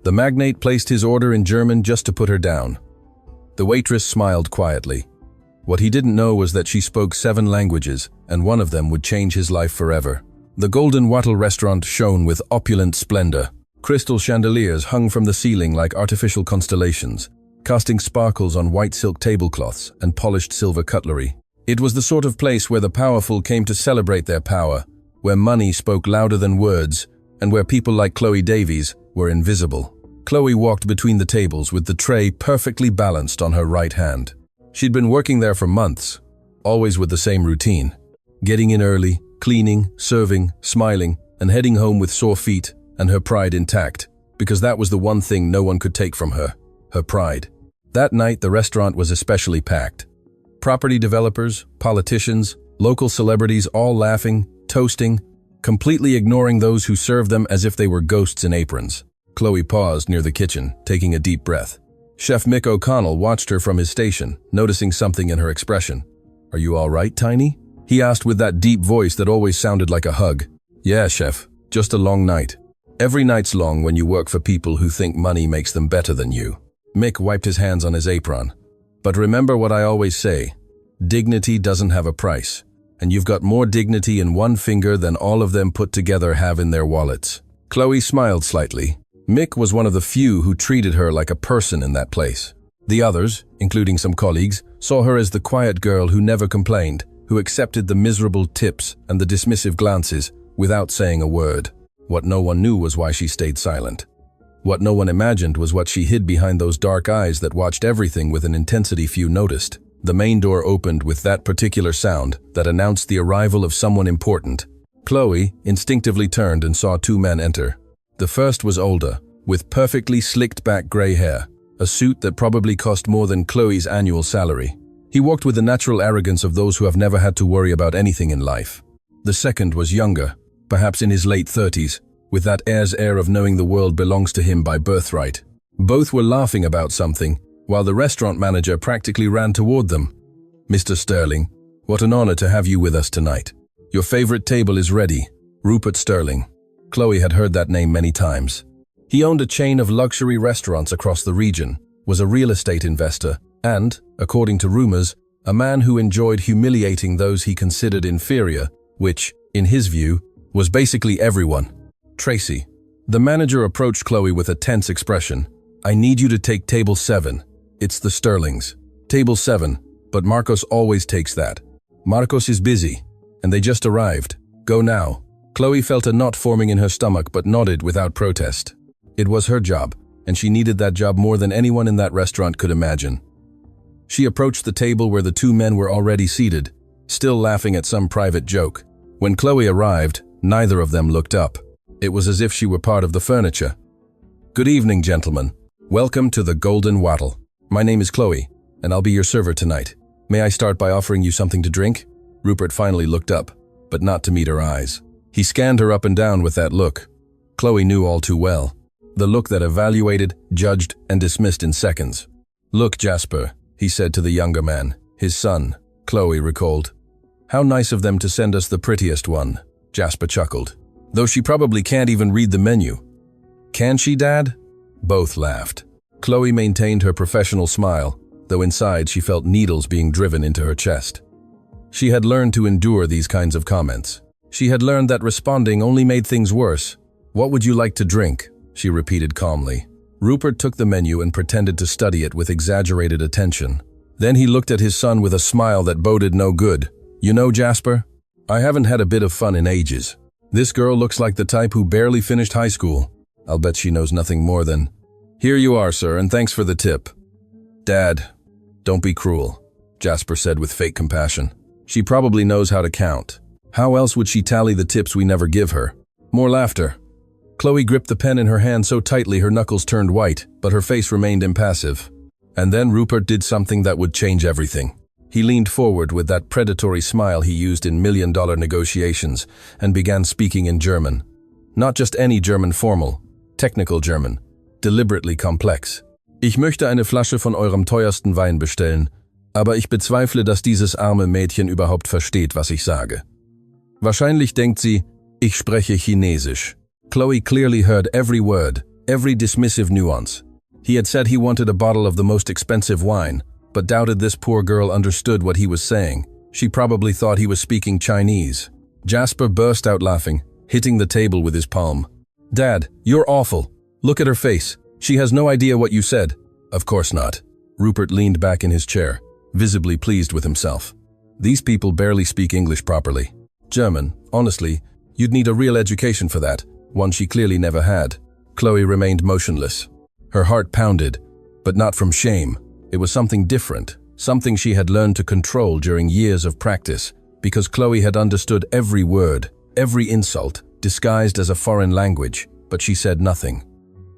The magnate placed his order in German just to put her down. The waitress smiled quietly. What he didn't know was that she spoke 7 languages, and one of them would change his life forever. The Golden Wattle restaurant shone with opulent splendor. Crystal chandeliers hung from the ceiling like artificial constellations, casting sparkles on white silk tablecloths and polished silver cutlery. It was the sort of place where the powerful came to celebrate their power, where money spoke louder than words, and where people like Chloe Davies were invisible. Chloe walked between the tables with the tray perfectly balanced on her right hand. She'd been working there for months, always with the same routine. Getting in early, cleaning, serving, smiling, and heading home with sore feet and her pride intact, because that was the one thing no one could take from her, her pride. That night, the restaurant was especially packed. Property developers, politicians, local celebrities all laughing, toasting, completely ignoring those who served them as if they were ghosts in aprons. Chloe paused near the kitchen, taking a deep breath. Chef Mick O'Connell watched her from his station, noticing something in her expression. "Are you all right, Tiny?" he asked with that deep voice that always sounded like a hug. "Yeah, chef, just a long night. Every night's long when you work for people who think money makes them better than you." Mick wiped his hands on his apron. "But remember what I always say, dignity doesn't have a price, and you've got more dignity in one finger than all of them put together have in their wallets." Chloe smiled slightly. Mick was one of the few who treated her like a person in that place. The others, including some colleagues, saw her as the quiet girl who never complained, who accepted the miserable tips and the dismissive glances without saying a word. What no one knew was why she stayed silent. What no one imagined was what she hid behind those dark eyes that watched everything with an intensity few noticed. The main door opened with that particular sound that announced the arrival of someone important. Chloe instinctively turned and saw 2 men enter. The first was older, with perfectly slicked back gray hair, a suit that probably cost more than Chloe's annual salary. He walked with the natural arrogance of those who have never had to worry about anything in life. The second was younger, perhaps in his late 30s, with that heir's air of knowing the world belongs to him by birthright. Both were laughing about something, while the restaurant manager practically ran toward them. "Mr. Sterling, what an honor to have you with us tonight. Your favorite table is ready, Rupert Sterling." Chloe had heard that name many times. He owned a chain of luxury restaurants across the region, was a real estate investor, and, according to rumors, a man who enjoyed humiliating those he considered inferior, which, in his view, was basically everyone. "Tracy." The manager approached Chloe with a tense expression. "I need you to take table 7. It's the Sterlings. Table 7, but Marcos always takes that. Marcos is busy, and they just arrived. Go now." Chloe felt a knot forming in her stomach but nodded without protest. It was her job, and she needed that job more than anyone in that restaurant could imagine. She approached the table where the 2 men were already seated, still laughing at some private joke. When Chloe arrived, neither of them looked up. It was as if she were part of the furniture. "Good evening, gentlemen. Welcome to the Golden Wattle. My name is Chloe, and I'll be your server tonight. May I start by offering you something to drink?" Rupert finally looked up, but not to meet her eyes. He scanned her up and down with that look. Chloe knew all too well. The look that evaluated, judged, and dismissed in seconds. "Look, Jasper," he said to the younger man, his son, Chloe recalled. "How nice of them to send us the prettiest one," Jasper chuckled. "Though she probably can't even read the menu." "Can she, Dad?" Both laughed. Chloe maintained her professional smile, though inside she felt needles being driven into her chest. She had learned to endure these kinds of comments. She had learned that responding only made things worse. "What would you like to drink?" she repeated calmly. Rupert took the menu and pretended to study it with exaggerated attention. Then he looked at his son with a smile that boded no good. "You know, Jasper, I haven't had a bit of fun in ages. This girl looks like the type who barely finished high school. I'll bet she knows nothing more than, 'Here you are, sir, and thanks for the tip.'" "Dad, don't be cruel," Jasper said with fake compassion. "She probably knows how to count. How else would she tally the tips we never give her?" More laughter. Chloe gripped the pen in her hand so tightly her knuckles turned white, but her face remained impassive. And then Rupert did something that would change everything. He leaned forward with that predatory smile he used in million-dollar negotiations and began speaking in German. Not just any German formal, technical German, deliberately complex. "Ich möchte eine Flasche von eurem teuersten Wein bestellen, aber ich bezweifle, dass dieses arme Mädchen überhaupt versteht, was ich sage. Wahrscheinlich denkt sie, ich spreche Chinesisch." Chloe clearly heard every word, every dismissive nuance. He had said he wanted a bottle of the most expensive wine, but doubted this poor girl understood what he was saying. She probably thought he was speaking Chinese. Jasper burst out laughing, hitting the table with his palm. "Dad, you're awful. Look at her face. She has no idea what you said." "Of course not." Rupert leaned back in his chair, visibly pleased with himself. "These people barely speak English properly. German, honestly, you'd need a real education for that, one she clearly never had." Chloe remained motionless. Her heart pounded, but not from shame. It was something different, something she had learned to control during years of practice, because Chloe had understood every word, every insult, disguised as a foreign language, but she said nothing.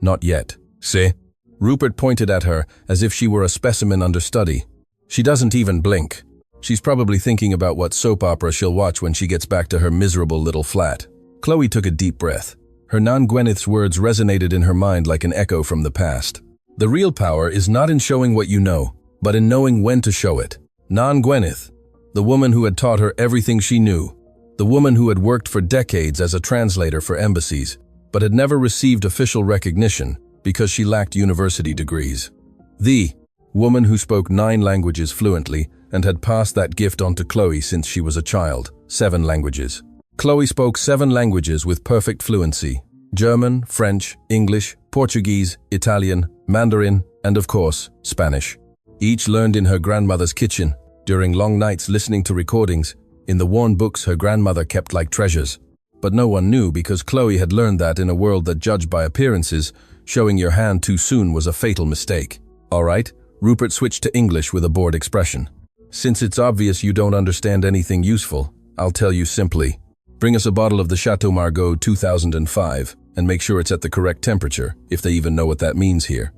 "Not yet." "See?" Rupert pointed at her as if she were a specimen under study. "She doesn't even blink. She's probably thinking about what soap opera she'll watch when she gets back to her miserable little flat." Chloe took a deep breath. Hernan Gwyneth's words resonated in her mind like an echo from the past. The real power is not in showing what you know, but in knowing when to show it. Nan Gwyneth, the woman who had taught her everything she knew, the woman who had worked for decades as a translator for embassies, but had never received official recognition because she lacked university degrees. The woman who spoke 9 languages fluently and had passed that gift on to Chloe since she was a child, 7 languages. Chloe spoke 7 languages with perfect fluency: German, French, English, Portuguese, Italian, Mandarin, and of course, Spanish. Each learned in her grandmother's kitchen, during long nights listening to recordings, in the worn books her grandmother kept like treasures. But no one knew because Chloe had learned that in a world that judged by appearances, showing your hand too soon was a fatal mistake. "All right," Rupert switched to English with a bored expression. "Since it's obvious you don't understand anything useful, I'll tell you simply. Bring us a bottle of the Chateau Margaux 2005 and make sure it's at the correct temperature, if they even know what that means here."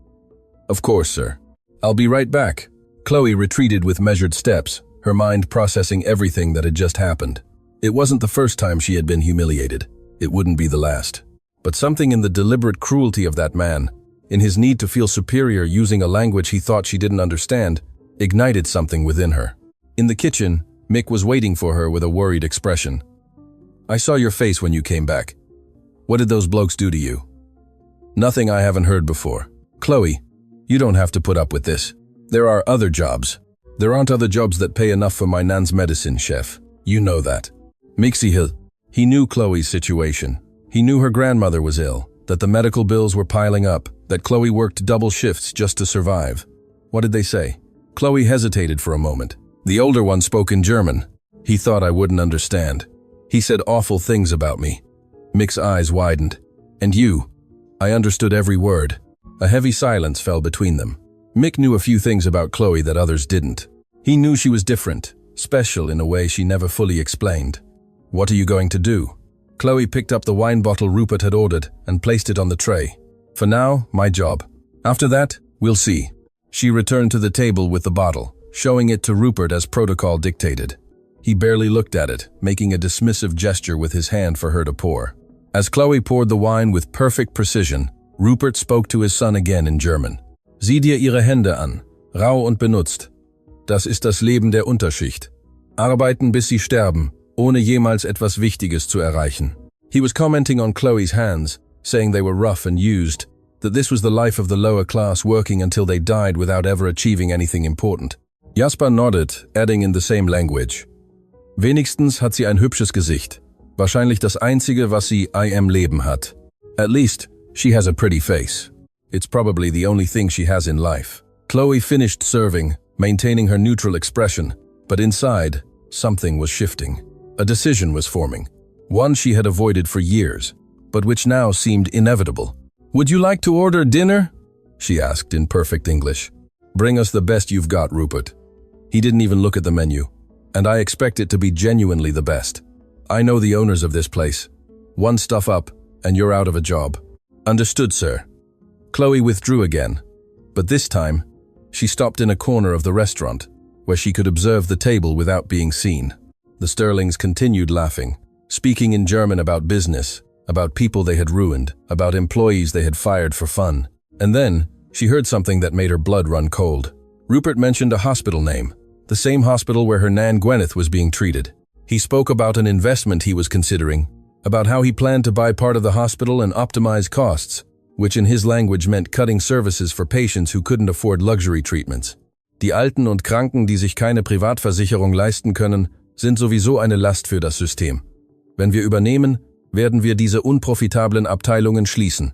"Of course, sir. I'll be right back." Chloe retreated with measured steps, her mind processing everything that had just happened. It wasn't the first time she had been humiliated. It wouldn't be the last. But something in the deliberate cruelty of that man, in his need to feel superior using a language he thought she didn't understand, ignited something within her. In the kitchen, Mick was waiting for her with a worried expression. "I saw your face when you came back. What did those blokes do to you?" "Nothing I haven't heard before." "Chloe, you don't have to put up with this. There are other jobs. There aren't other jobs that pay enough for my nan's medicine, chef. You know that." Mixie Hill. He knew Chloe's situation. He knew her grandmother was ill, that the medical bills were piling up, that Chloe worked double shifts just to survive. What did they say? Chloe hesitated for a moment. The older one spoke in German. He thought I wouldn't understand. He said awful things about me. Mick's eyes widened. "And you?" I understood every word. A heavy silence fell between them. Mick knew a few things about Chloe that others didn't. He knew she was different, special in a way she never fully explained. "What are you going to do?" Chloe picked up the wine bottle Rupert had ordered and placed it on the tray. "For now, my job. After that, we'll see." She returned to the table with the bottle, showing it to Rupert as protocol dictated. He barely looked at it, making a dismissive gesture with his hand for her to pour. As Chloe poured the wine with perfect precision, Rupert spoke to his son again in German. "Sieh dir ihre Hände an, rau und benutzt. Das ist das Leben der Unterschicht. Arbeiten bis sie sterben, ohne jemals etwas Wichtiges zu erreichen." He was commenting on Chloe's hands, saying they were rough and used, that this was the life of the lower class working until they died without ever achieving anything important. Jasper nodded, adding in the same language. "Wenigstens hat sie ein hübsches Gesicht. Wahrscheinlich das einzige, was sie im Leben hat. At least, she has a pretty face. It's probably the only thing she has in life." Chloe finished serving, maintaining her neutral expression, but inside, something was shifting. A decision was forming, one she had avoided for years, but which now seemed inevitable. "Would you like to order dinner?" she asked in perfect English. "Bring us the best you've got, Rupert." He didn't even look at the menu, and I expect it to be genuinely the best. I know the owners of this place. One stuff up, and you're out of a job. "Understood, sir." Chloe withdrew again, but this time, she stopped in a corner of the restaurant, where she could observe the table without being seen. The Sterlings continued laughing, speaking in German about business, about people they had ruined, about employees they had fired for fun. And then, she heard something that made her blood run cold. Rupert mentioned a hospital name, the same hospital where her Nan Gwyneth was being treated. He spoke about an investment he was considering, about how he planned to buy part of the hospital and optimize costs. which in his language meant cutting services for patients who couldn't afford luxury treatments. Die Alten und Kranken, die sich keine Privatversicherung leisten können, sind sowieso eine Last für das System. Wenn wir übernehmen, werden wir diese unprofitablen Abteilungen schließen,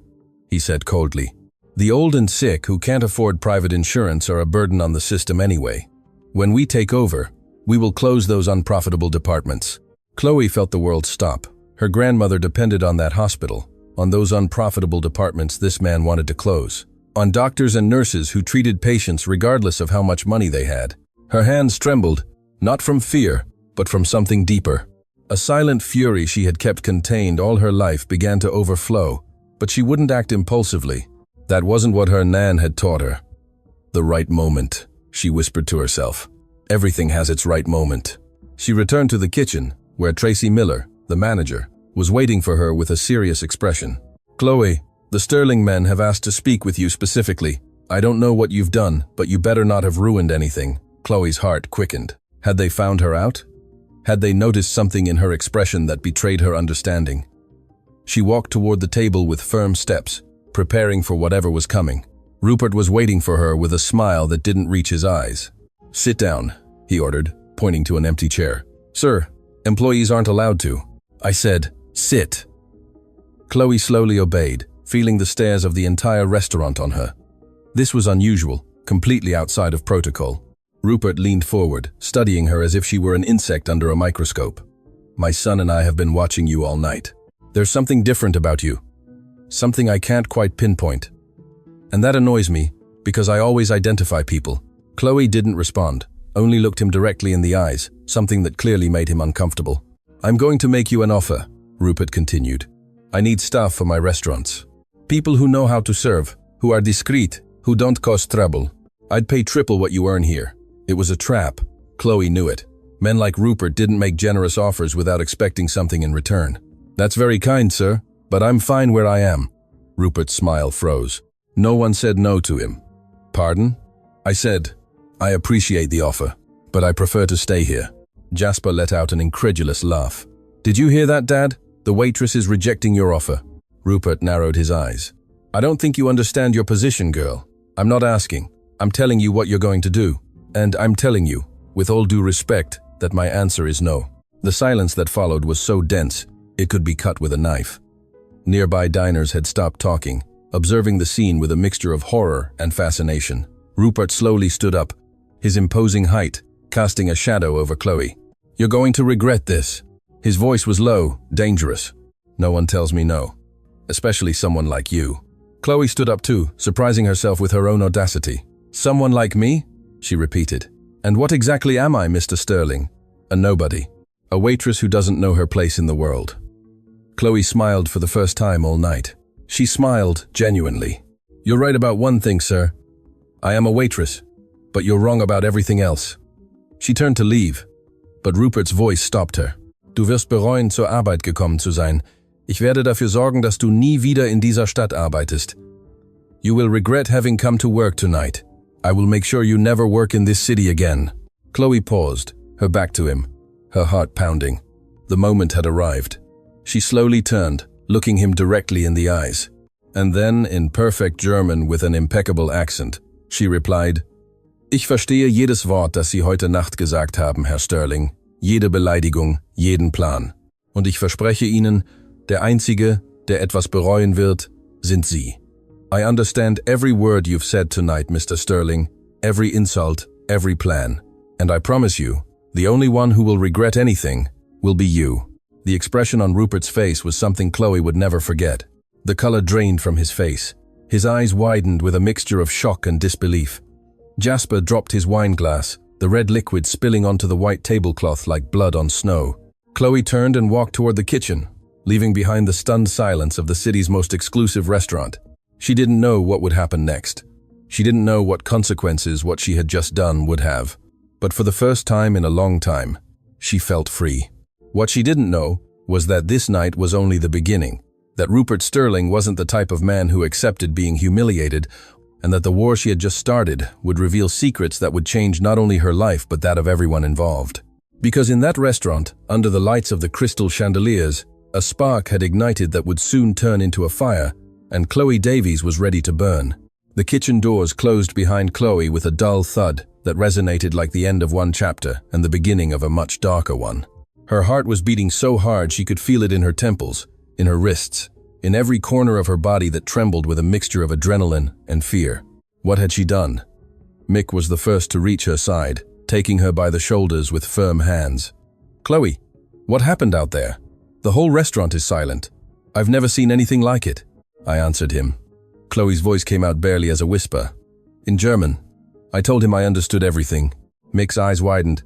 he said coldly. The old and sick who can't afford private insurance are a burden on the system anyway. When we take over, we will close those unprofitable departments. Chloe felt the world stop. Her grandmother depended on that hospital, on those unprofitable departments this man wanted to close, on doctors and nurses who treated patients regardless of how much money they had. Her hands trembled, not from fear, but from something deeper. A silent fury she had kept contained all her life began to overflow, but she wouldn't act impulsively. That wasn't what her Nan had taught her. The right moment, she whispered to herself. Everything has its right moment. She returned to the kitchen, where Tracy Miller, the manager, was waiting for her with a serious expression. Chloe, the Sterling men have asked to speak with you specifically. I don't know what you've done, but you better not have ruined anything. Chloe's heart quickened. Had they found her out? Had they noticed something in her expression that betrayed her understanding? She walked toward the table with firm steps, preparing for whatever was coming. Rupert was waiting for her with a smile that didn't reach his eyes. Sit down, he ordered, pointing to an empty chair. Sir, employees aren't allowed to. I said, sit. Chloe slowly obeyed, feeling the stares of the entire restaurant on her. This was unusual, completely outside of protocol. Rupert leaned forward, studying her as if she were an insect under a microscope. My son and I have been watching you all night. There's something different about you. Something I can't quite pinpoint. And that annoys me, because I always identify people. Chloe didn't respond, only looked him directly in the eyes, something that clearly made him uncomfortable. I'm going to make you an offer, Rupert continued. I need staff for my restaurants. People who know how to serve, who are discreet, who don't cause trouble. I'd pay triple what you earn here. It was a trap. Chloe knew it. Men like Rupert didn't make generous offers without expecting something in return. That's very kind, sir, but I'm fine where I am. Rupert's smile froze. No one said no to him. Pardon? I said, I appreciate the offer, but I prefer to stay here. Jasper let out an incredulous laugh. Did you hear that, Dad? The waitress is rejecting your offer. Rupert narrowed his eyes. I don't think you understand your position, girl. I'm not asking. I'm telling you what you're going to do. And I'm telling you, with all due respect, that my answer is no. The silence that followed was so dense, it could be cut with a knife. Nearby diners had stopped talking, observing the scene with a mixture of horror and fascination. Rupert slowly stood up, his imposing height casting a shadow over Chloe. You're going to regret this. His voice was low, dangerous. No one tells me no, especially someone like you. Chloe stood up too, surprising herself with her own audacity. Someone like me? She repeated. And what exactly am I, Mr. Sterling? A nobody. A waitress who doesn't know her place in the world. Chloe smiled for the first time all night. She smiled genuinely. You're right about one thing, sir. I am a waitress, but you're wrong about everything else. She turned to leave, but Rupert's voice stopped her. Du wirst bereuen, zur Arbeit gekommen zu sein. Ich werde dafür sorgen, dass du nie wieder in dieser Stadt arbeitest. You will regret having come to work tonight. I will make sure you never work in this city again. Chloe paused, her back to him, her heart pounding. The moment had arrived. She slowly turned, looking him directly in the eyes. And then, in perfect German with an impeccable accent, she replied, Ich verstehe jedes Wort, das Sie heute Nacht gesagt haben, Herr Sterling. Jede Beleidigung, jeden Plan. Und ich verspreche Ihnen, der Einzige, der etwas bereuen wird, sind Sie. I understand every word you've said tonight, Mr. Sterling, every insult, every plan. And I promise you, the only one who will regret anything will be you. The expression on Rupert's face was something Chloe would never forget. The color drained from his face. His eyes widened with a mixture of shock and disbelief. Jasper dropped his wine glass, the red liquid spilling onto the white tablecloth like blood on snow. Chloe turned and walked toward the kitchen, leaving behind the stunned silence of the city's most exclusive restaurant. She didn't know what would happen next. She didn't know what consequences what she had just done would have. But for the first time in a long time, she felt free. What she didn't know was that this night was only the beginning, that Rupert Sterling wasn't the type of man who accepted being humiliated, and that the war she had just started would reveal secrets that would change not only her life but that of everyone involved. Because in that restaurant, under the lights of the crystal chandeliers, a spark had ignited that would soon turn into a fire, and Chloe Davies was ready to burn. The kitchen doors closed behind Chloe with a dull thud that resonated like the end of one chapter and the beginning of a much darker one. Her heart was beating so hard she could feel it in her temples, in her wrists, in every corner of her body that trembled with a mixture of adrenaline and fear. What had she done? Mick was the first to reach her side, taking her by the shoulders with firm hands. "Chloe, what happened out there? The whole restaurant is silent. I've never seen anything like it," I answered him. Chloe's voice came out barely as a whisper. In German. I told him I understood everything. Mick's eyes widened.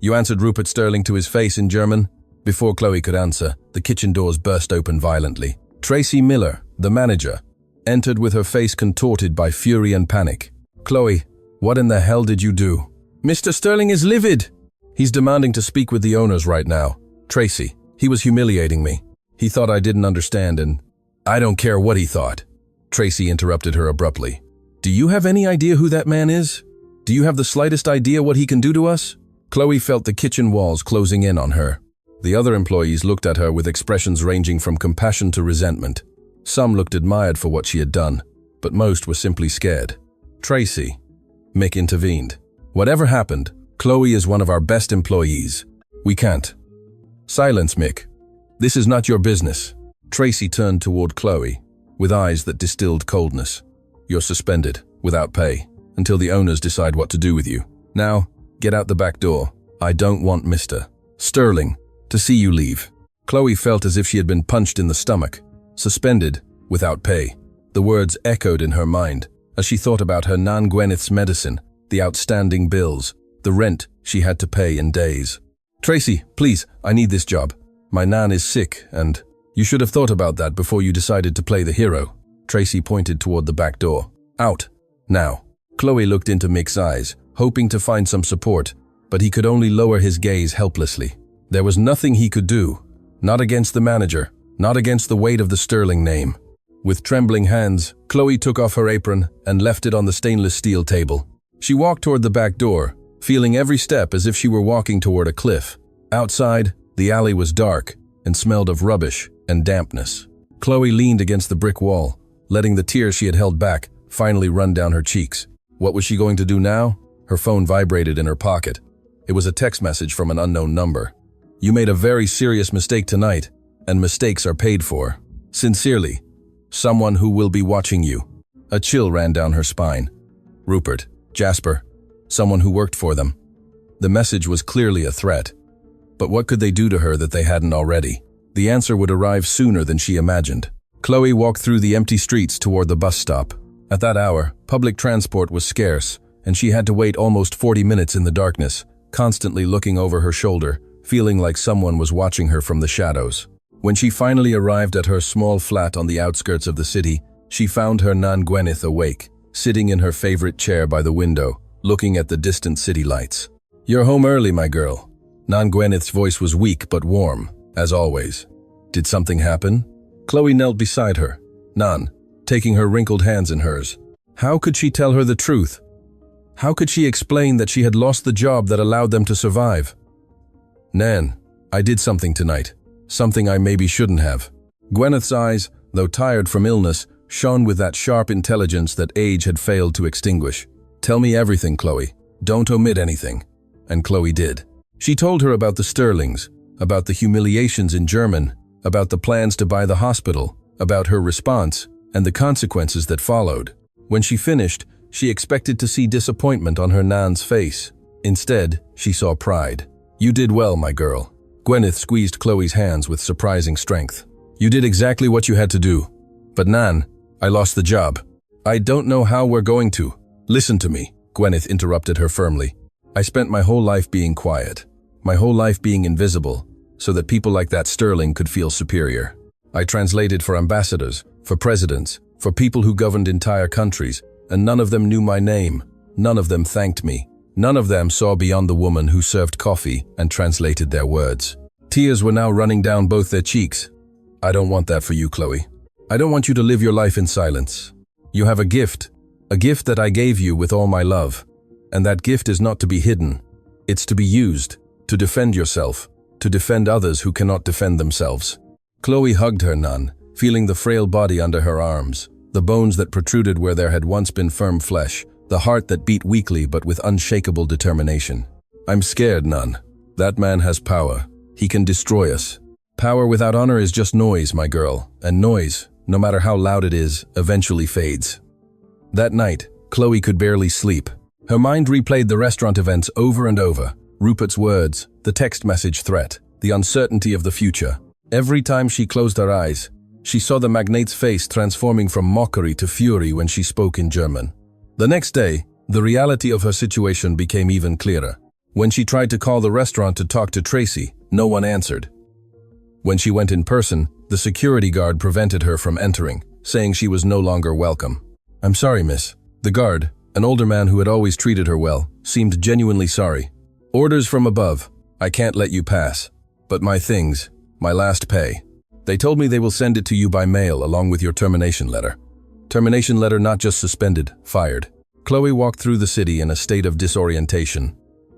"You answered Rupert Sterling to his face in German?" Before Chloe could answer, the kitchen doors burst open violently. Tracy Miller, the manager, entered with her face contorted by fury and panic. "Chloe, what in the hell did you do?" "Mr. Sterling is livid. He's demanding to speak with the owners right now. Tracy, he was humiliating me. He thought I didn't understand and—" "I don't care what he thought," Tracy interrupted her abruptly. "Do you have any idea who that man is? Do you have the slightest idea what he can do to us?" Chloe felt the kitchen walls closing in on her. The other employees looked at her with expressions ranging from compassion to resentment. Some looked admired for what she had done, but most were simply scared. "Tracy," Mick intervened. "Whatever happened, Chloe is one of our best employees. We can't." "Silence, Mick. This is not your business." Tracy turned toward Chloe, with eyes that distilled coldness. "You're suspended, without pay, until the owners decide what to do with you. Now, get out the back door. I don't want Mr. Sterling to see you leave." Chloe felt as if she had been punched in the stomach. Suspended, without pay. The words echoed in her mind as she thought about her Nan Gwyneth's medicine, the outstanding bills, the rent she had to pay in days. "Tracy, please, I need this job. My Nan is sick and—" "You should have thought about that before you decided to play the hero." Tracy pointed toward the back door. "Out. Now." Chloe looked into Mick's eyes, hoping to find some support, but he could only lower his gaze helplessly. There was nothing he could do. Not against the manager, not against the weight of the Sterling name. With trembling hands, Chloe took off her apron and left it on the stainless steel table. She walked toward the back door, feeling every step as if she were walking toward a cliff. Outside, the alley was dark and smelled of rubbish and dampness. Chloe leaned against the brick wall, letting the tears she had held back finally run down her cheeks. What was she going to do now? Her phone vibrated in her pocket. It was a text message from an unknown number. "You made a very serious mistake tonight, and mistakes are paid for. Sincerely, someone who will be watching you." A chill ran down her spine. Rupert, Jasper, someone who worked for them. The message was clearly a threat. But what could they do to her that they hadn't already? The answer would arrive sooner than she imagined. Chloe walked through the empty streets toward the bus stop. At that hour, public transport was scarce, and she had to wait almost 40 minutes in the darkness, constantly looking over her shoulder, feeling like someone was watching her from the shadows. When she finally arrived at her small flat on the outskirts of the city, she found her Nan Gwyneth awake, sitting in her favorite chair by the window, looking at the distant city lights. "You're home early, my girl." Nan Gwyneth's voice was weak but warm, as always. "Did something happen?" Chloe knelt beside her, Nan, taking her wrinkled hands in hers. How could she tell her the truth? How could she explain that she had lost the job that allowed them to survive? "Nan, I did something tonight. Something I maybe shouldn't have." Gwyneth's eyes, though tired from illness, shone with that sharp intelligence that age had failed to extinguish. "Tell me everything, Chloe. Don't omit anything." And Chloe did. She told her about the Sterlings, about the humiliations in German, about the plans to buy the hospital, about her response, and the consequences that followed. When she finished, she expected to see disappointment on her Nan's face. Instead, she saw pride. "You did well, my girl." Gwyneth squeezed Chloe's hands with surprising strength. "You did exactly what you had to do. But Nan, I lost the job. I don't know how we're going to." "Listen to me," Gwyneth interrupted her firmly. "I spent my whole life being quiet, my whole life being invisible, so that people like that Sterling could feel superior. I translated for ambassadors, for presidents, for people who governed entire countries, and none of them knew my name. None of them thanked me. None of them saw beyond the woman who served coffee and translated their words." Tears were now running down both their cheeks. "I don't want that for you, Chloe. I don't want you to live your life in silence. You have a gift that I gave you with all my love. And that gift is not to be hidden. It's to be used, to defend yourself, to defend others who cannot defend themselves." Chloe hugged her Nan, feeling the frail body under her arms, the bones that protruded where there had once been firm flesh, the heart that beat weakly but with unshakable determination. "I'm scared, Nun. That man has power. He can destroy us. Power without honor is just noise, my girl, and noise, no matter how loud it is, eventually fades." That night, Chloe could barely sleep. Her mind replayed the restaurant events over and over. Rupert's words, the text message threat, the uncertainty of the future. Every time she closed her eyes, she saw the magnate's face transforming from mockery to fury when she spoke in German. The next day, the reality of her situation became even clearer. When she tried to call the restaurant to talk to Tracy, no one answered. When she went in person, the security guard prevented her from entering, saying she was no longer welcome. "I'm sorry, miss." The guard, an older man who had always treated her well, seemed genuinely sorry. "Orders from above. I can't let you pass. But my things, my last pay. They told me they will send it to you by mail along with your termination letter." Termination letter, not just suspended, fired. Chloe walked through the city in a state of disorientation.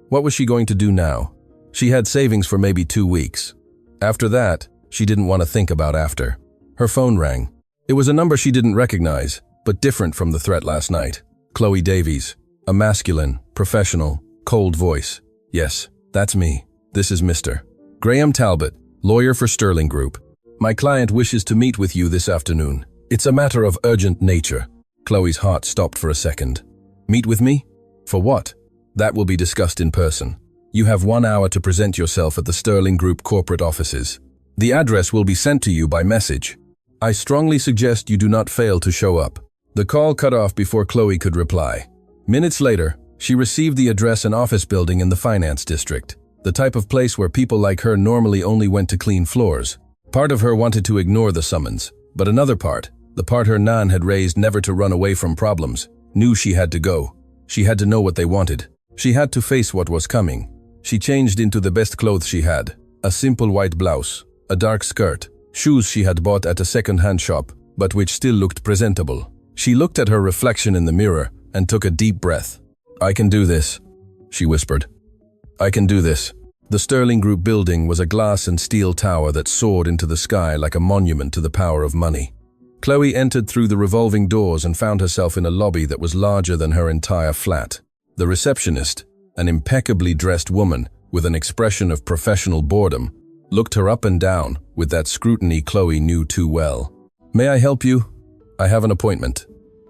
What was she going to do now? She had savings for maybe 2 weeks. After that, she didn't want to think about after. Her phone rang. It was a number she didn't recognize, but different from the threat last night. Chloe Davies, a masculine, professional, cold voice. "Yes, that's me. This is Mr. Graham Talbot, lawyer for Sterling Group. My client wishes to meet with you this afternoon. It's a matter of urgent nature." Chloe's heart stopped for a second. "Meet with me? For what?" "That will be discussed in person. You have 1 hour to present yourself at the Sterling Group corporate offices. The address will be sent to you by message. I strongly suggest you do not fail to show up." The call cut off before Chloe could reply. Minutes later, she received the address, an office building in the finance district, the type of place where people like her normally only went to clean floors. Part of her wanted to ignore the summons, but another part, the part her Nan had raised never to run away from problems, knew she had to go. She had to know what they wanted. She had to face what was coming. She changed into the best clothes she had, a simple white blouse, a dark skirt, shoes she had bought at a second-hand shop, but which still looked presentable. She looked at her reflection in the mirror and took a deep breath. "I can do this," she whispered. "I can do this." The Sterling Group building was a glass and steel tower that soared into the sky like a monument to the power of money. Chloe entered through the revolving doors and found herself in a lobby that was larger than her entire flat. The receptionist, an impeccably dressed woman with an expression of professional boredom, looked her up and down with that scrutiny Chloe knew too well. "May I help you? I have an appointment.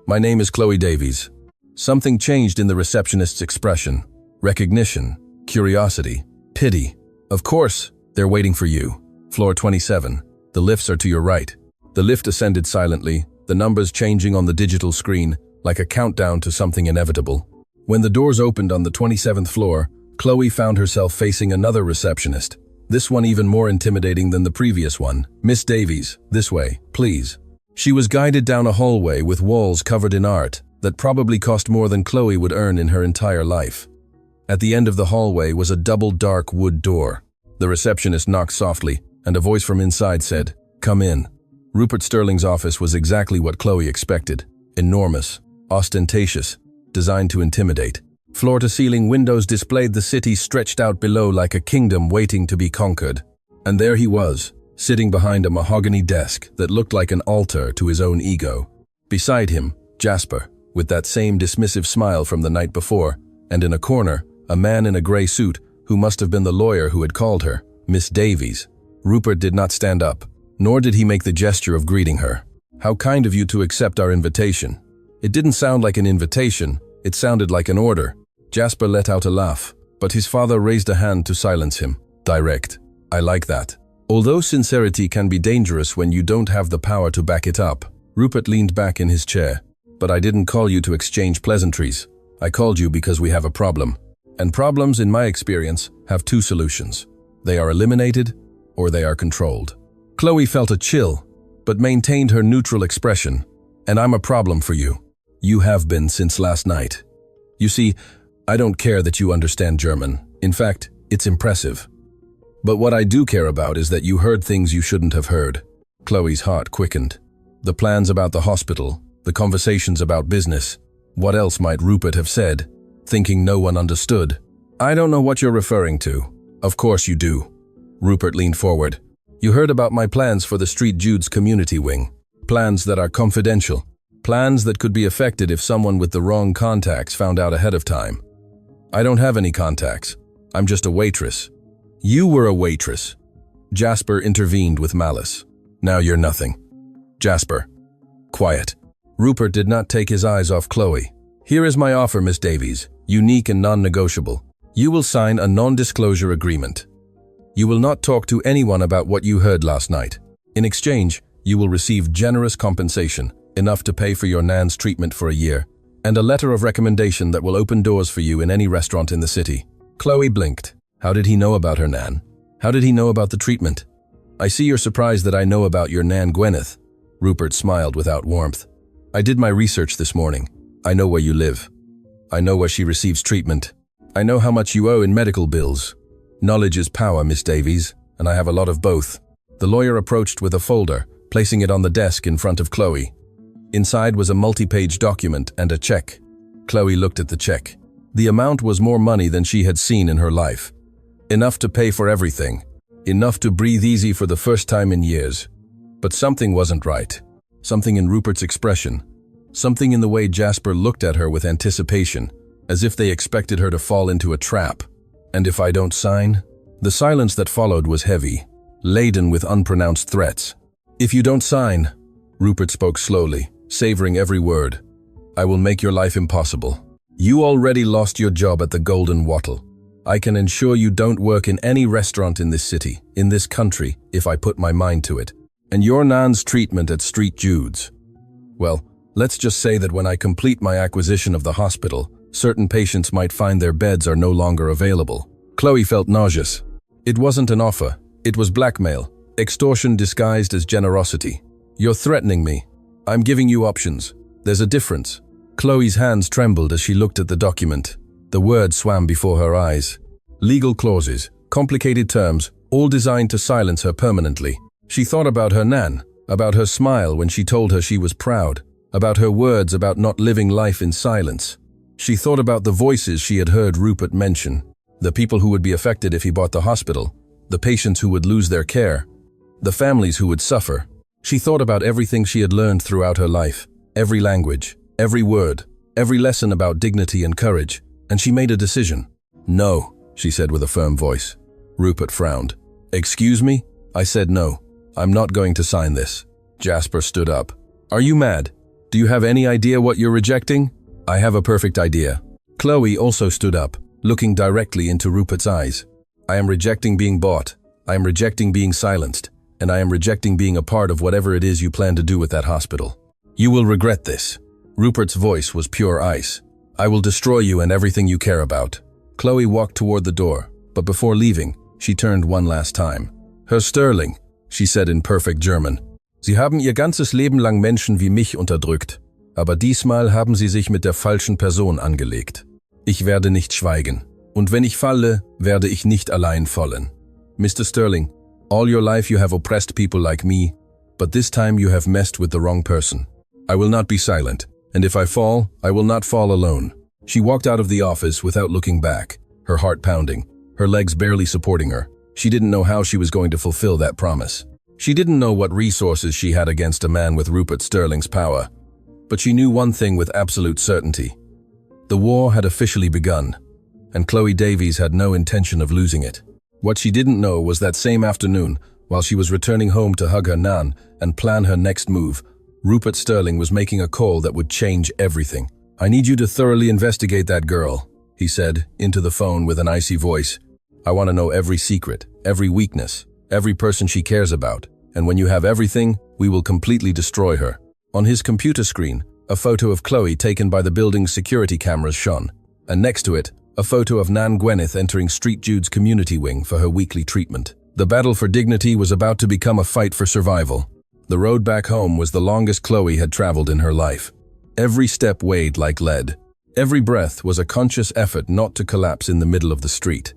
My name is Chloe Davies." Something changed in the receptionist's expression. Recognition, curiosity, pity. "Of course, they're waiting for you. Floor 27. The lifts are to your right." The lift ascended silently, the numbers changing on the digital screen like a countdown to something inevitable. When the doors opened on the 27th floor, Chloe found herself facing another receptionist, this one even more intimidating than the previous one. "Miss Davies, this way, please." She was guided down a hallway with walls covered in art that probably cost more than Chloe would earn in her entire life. At the end of the hallway was a double dark wood door. The receptionist knocked softly, and a voice from inside said, "Come in." Rupert Sterling's office was exactly what Chloe expected. Enormous, ostentatious, designed to intimidate. Floor-to-ceiling windows displayed the city stretched out below like a kingdom waiting to be conquered. And there he was, sitting behind a mahogany desk that looked like an altar to his own ego. Beside him, Jasper, with that same dismissive smile from the night before, and in a corner, a man in a gray suit who must have been the lawyer who had called her, Miss Davies. Rupert did not stand up, nor did he make the gesture of greeting her. "How kind of you to accept our invitation." It didn't sound like an invitation, it sounded like an order. Jasper let out a laugh, but his father raised a hand to silence him. "Direct. I like that. Although sincerity can be dangerous when you don't have the power to back it up." Rupert leaned back in his chair. "But I didn't call you to exchange pleasantries. I called you because we have a problem. And problems, in my experience, have 2 solutions. They are eliminated, or they are controlled." Chloe felt a chill, but maintained her neutral expression. "And I'm a problem for you. You have been since last night. You see, I don't care that you understand German. In fact, it's impressive. But what I do care about is that you heard things you shouldn't have heard." Chloe's heart quickened. The plans about the hospital, the conversations about business. What else might Rupert have said, thinking no one understood? "I don't know what you're referring to." "Of course you do." Rupert leaned forward. You heard about my plans for the Street Jude's community wing. Plans that are confidential. Plans that could be affected if someone with the wrong contacts found out ahead of time. I don't have any contacts. I'm just a waitress. You were a waitress. Jasper intervened with malice. Now you're nothing. Jasper. Quiet. Rupert did not take his eyes off Chloe. Here is my offer, Miss Davies, unique and non-negotiable. You will sign a non-disclosure agreement. You will not talk to anyone about what you heard last night. In exchange, you will receive generous compensation, enough to pay for your nan's treatment for a year, and a letter of recommendation that will open doors for you in any restaurant in the city. Chloe blinked. How did he know about her nan? How did he know about the treatment? I see you're surprised that I know about your nan Gwyneth. Rupert smiled without warmth. I did my research this morning. I know where you live. I know where she receives treatment. I know how much you owe in medical bills. Knowledge is power, Miss Davies, and I have a lot of both. The lawyer approached with a folder, placing it on the desk in front of Chloe. Inside was a multi-page document and a check. Chloe looked at the check. The amount was more money than she had seen in her life. Enough to pay for everything. Enough to breathe easy for the first time in years. But something wasn't right. Something in Rupert's expression. Something in the way Jasper looked at her with anticipation, as if they expected her to fall into a trap. And if I don't sign? The silence that followed was heavy, laden with unpronounced threats. If you don't sign, Rupert spoke slowly, savoring every word, I will make your life impossible. You already lost your job at the Golden Wattle. I can ensure you don't work in any restaurant in this city, in this country, if I put my mind to it. And your nan's treatment at Street Jude's. Well, let's just say that when I complete my acquisition of the hospital, certain patients might find their beds are no longer available. Chloe felt nauseous. It wasn't an offer. It was blackmail, extortion disguised as generosity. You're threatening me. I'm giving you options. There's a difference. Chloe's hands trembled as she looked at the document. The words swam before her eyes. Legal clauses, complicated terms, all designed to silence her permanently. She thought about her nan, about her smile when she told her she was proud, about her words about not living life in silence. She thought about the voices she had heard Rupert mention, the people who would be affected if he bought the hospital, the patients who would lose their care, the families who would suffer. She thought about everything she had learned throughout her life, every language, every word, every lesson about dignity and courage, and she made a decision. No, she said with a firm voice. Rupert frowned. Excuse me? I said no. I'm not going to sign this. Jasper stood up. Are you mad? Do you have any idea what you're rejecting? I have a perfect idea. Chloe also stood up, looking directly into Rupert's eyes. I am rejecting being bought. I am rejecting being silenced. And I am rejecting being a part of whatever it is you plan to do with that hospital. You will regret this. Rupert's voice was pure ice. I will destroy you and everything you care about. Chloe walked toward the door, but before leaving, she turned one last time. Herr Sterling, she said in perfect German. Sie haben ihr ganzes Leben lang Menschen wie mich unterdrückt, aber diesmal haben Sie sich mit der falschen Person angelegt. Ich werde nicht schweigen. Und wenn ich falle, werde ich nicht allein fallen. Mr. Sterling, all your life you have oppressed people like me, but this time you have messed with the wrong person. I will not be silent, and if I fall, I will not fall alone. She walked out of the office without looking back, her heart pounding, her legs barely supporting her. She didn't know how she was going to fulfill that promise. She didn't know what resources she had against a man with Rupert Sterling's power. But she knew one thing with absolute certainty. The war had officially begun, and Chloe Davies had no intention of losing it. What she didn't know was that same afternoon, while she was returning home to hug her nan and plan her next move, Rupert Sterling was making a call that would change everything. I need you to thoroughly investigate that girl, he said, into the phone with an icy voice. I want to know every secret, every weakness, every person she cares about, and when you have everything, we will completely destroy her. On his computer screen, a photo of Chloe taken by the building's security cameras shone, and next to it, a photo of Nan Gwyneth entering Street Jude's community wing for her weekly treatment. The battle for dignity was about to become a fight for survival. The road back home was the longest Chloe had traveled in her life. Every step weighed like lead. Every breath was a conscious effort not to collapse in the middle of the street.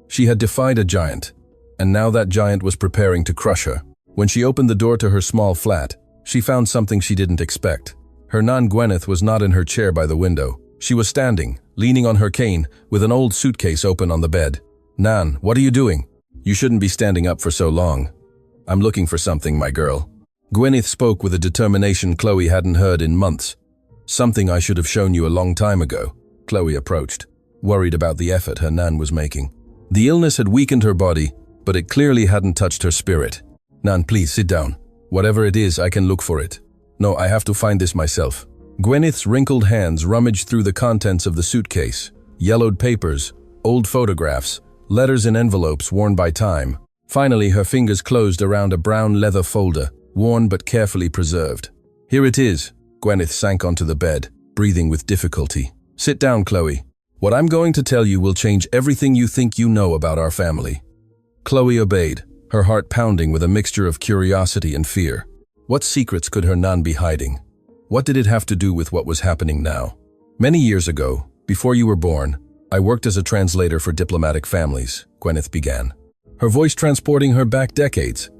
She had defied a giant, and now that giant was preparing to crush her. When she opened the door to her small flat, she found something she didn't expect. Her Nan Gwyneth was not in her chair by the window. She was standing, leaning on her cane, with an old suitcase open on the bed. Nan, what are you doing? You shouldn't be standing up for so long. I'm looking for something, my girl. Gwyneth spoke with a determination Chloe hadn't heard in months. Something I should have shown you a long time ago. Chloe approached, worried about the effort her Nan was making. The illness had weakened her body, but it clearly hadn't touched her spirit. Nan, please sit down. Whatever it is, I can look for it. No, I have to find this myself. Gwyneth's wrinkled hands rummaged through the contents of the suitcase. Yellowed papers, old photographs, letters in envelopes worn by time. Finally, her fingers closed around a brown leather folder, worn but carefully preserved. Here it is. Gwyneth sank onto the bed, breathing with difficulty. Sit down, Chloe. What I'm going to tell you will change everything you think you know about our family. Chloe obeyed, her heart pounding with a mixture of curiosity and fear. What secrets could her Nan be hiding? What did it have to do with what was happening now? Many years ago, before you were born, I worked as a translator for diplomatic families, Gwyneth began, her voice transporting her back decades.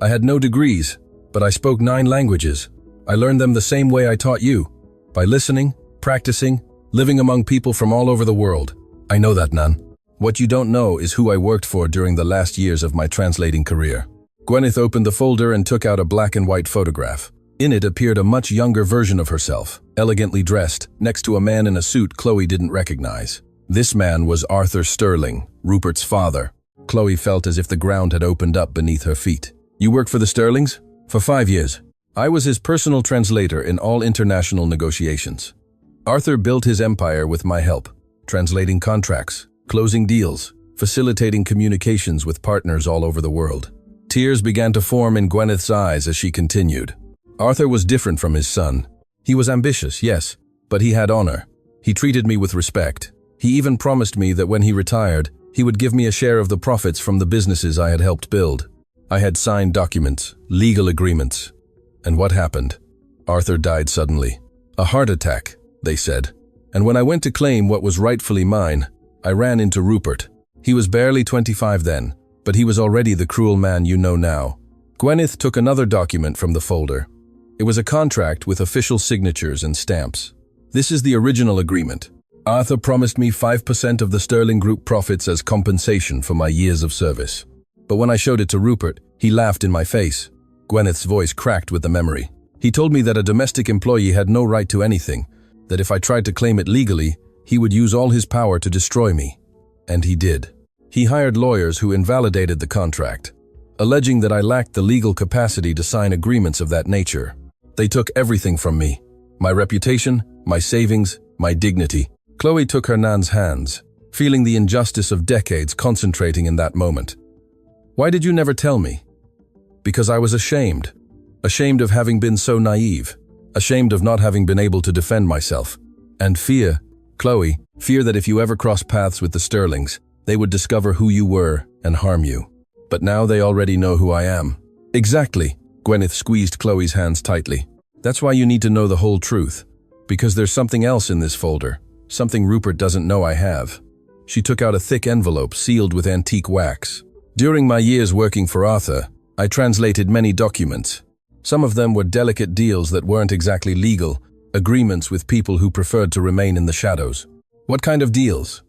I had no degrees, but I spoke 9 languages. I learned them the same way I taught you, by listening, practicing, living among people from all over the world. I know that, Nan. What you don't know is who I worked for during the last years of my translating career. Gwyneth opened the folder and took out a black and white photograph. In it appeared a much younger version of herself, elegantly dressed, next to a man in a suit Chloe didn't recognize. This man was Arthur Sterling, Rupert's father. Chloe felt as if the ground had opened up beneath her feet. You work for the Sterlings? For 5 years. I was his personal translator in all international negotiations. Arthur built his empire with my help, translating contracts, closing deals, facilitating communications with partners all over the world. Tears began to form in Gwyneth's eyes as she continued. Arthur was different from his son. He was ambitious, yes, but he had honor. He treated me with respect. He even promised me that when he retired, he would give me a share of the profits from the businesses I had helped build. I had signed documents, legal agreements. And what happened? Arthur died suddenly. A heart attack, they said. And when I went to claim what was rightfully mine, I ran into Rupert. He was barely 25 then, but he was already the cruel man you know now. Gwyneth took another document from the folder. It was a contract with official signatures and stamps. This is the original agreement. Arthur promised me 5% of the Sterling Group profits as compensation for my years of service. But when I showed it to Rupert, he laughed in my face. Gwyneth's voice cracked with the memory. He told me that a domestic employee had no right to anything, that if I tried to claim it legally, he would use all his power to destroy me. And he did. He hired lawyers who invalidated the contract, alleging that I lacked the legal capacity to sign agreements of that nature. They took everything from me. My reputation, my savings, my dignity. Chloe took her Nan's hands, feeling the injustice of decades concentrating in that moment. Why did you never tell me? Because I was ashamed. Ashamed of having been so naive. Ashamed of not having been able to defend myself. And fear, Chloe, fear that if you ever cross paths with the Sterlings, they would discover who you were and harm you. But now they already know who I am. Exactly. Gwyneth squeezed Chloe's hands tightly. That's why you need to know the whole truth. Because there's something else in this folder. Something Rupert doesn't know I have. She took out a thick envelope sealed with antique wax. During my years working for Arthur, I translated many documents. Some of them were delicate deals that weren't exactly legal, agreements with people who preferred to remain in the shadows. What kind of deals?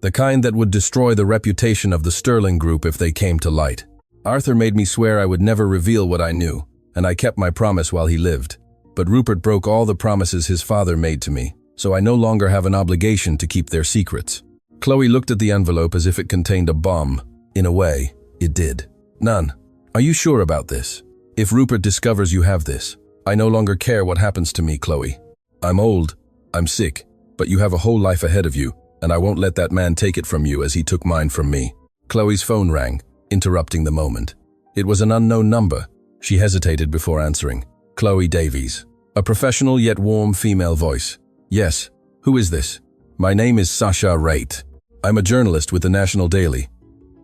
The kind that would destroy the reputation of the Sterling Group if they came to light. Arthur made me swear I would never reveal what I knew, and I kept my promise while he lived. But Rupert broke all the promises his father made to me, so I no longer have an obligation to keep their secrets. Chloe looked at the envelope as if it contained a bomb. In a way, it did. None. Are you sure about this? If Rupert discovers you have this, I no longer care what happens to me, Chloe. I'm old, I'm sick, but you have a whole life ahead of you, and I won't let that man take it from you as he took mine from me. Chloe's phone rang, interrupting the moment. It was an unknown number. She hesitated before answering. Chloe Davies. A professional yet warm female voice. Yes. Who is this? My name is Sasha Raitt. I'm a journalist with the National Daily.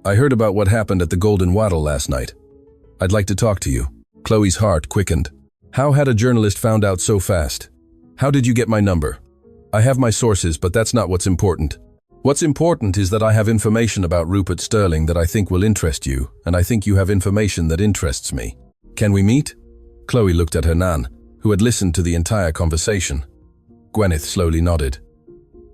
I heard about what happened at the Golden Wattle last night. I'd like to talk to you. Chloe's heart quickened. How had a journalist found out so fast? How did you get my number? I have my sources, but that's not what's important. What's important is that I have information about Rupert Sterling that I think will interest you, and I think you have information that interests me. Can we meet? Chloe looked at her Nan, who had listened to the entire conversation. Gwyneth slowly nodded.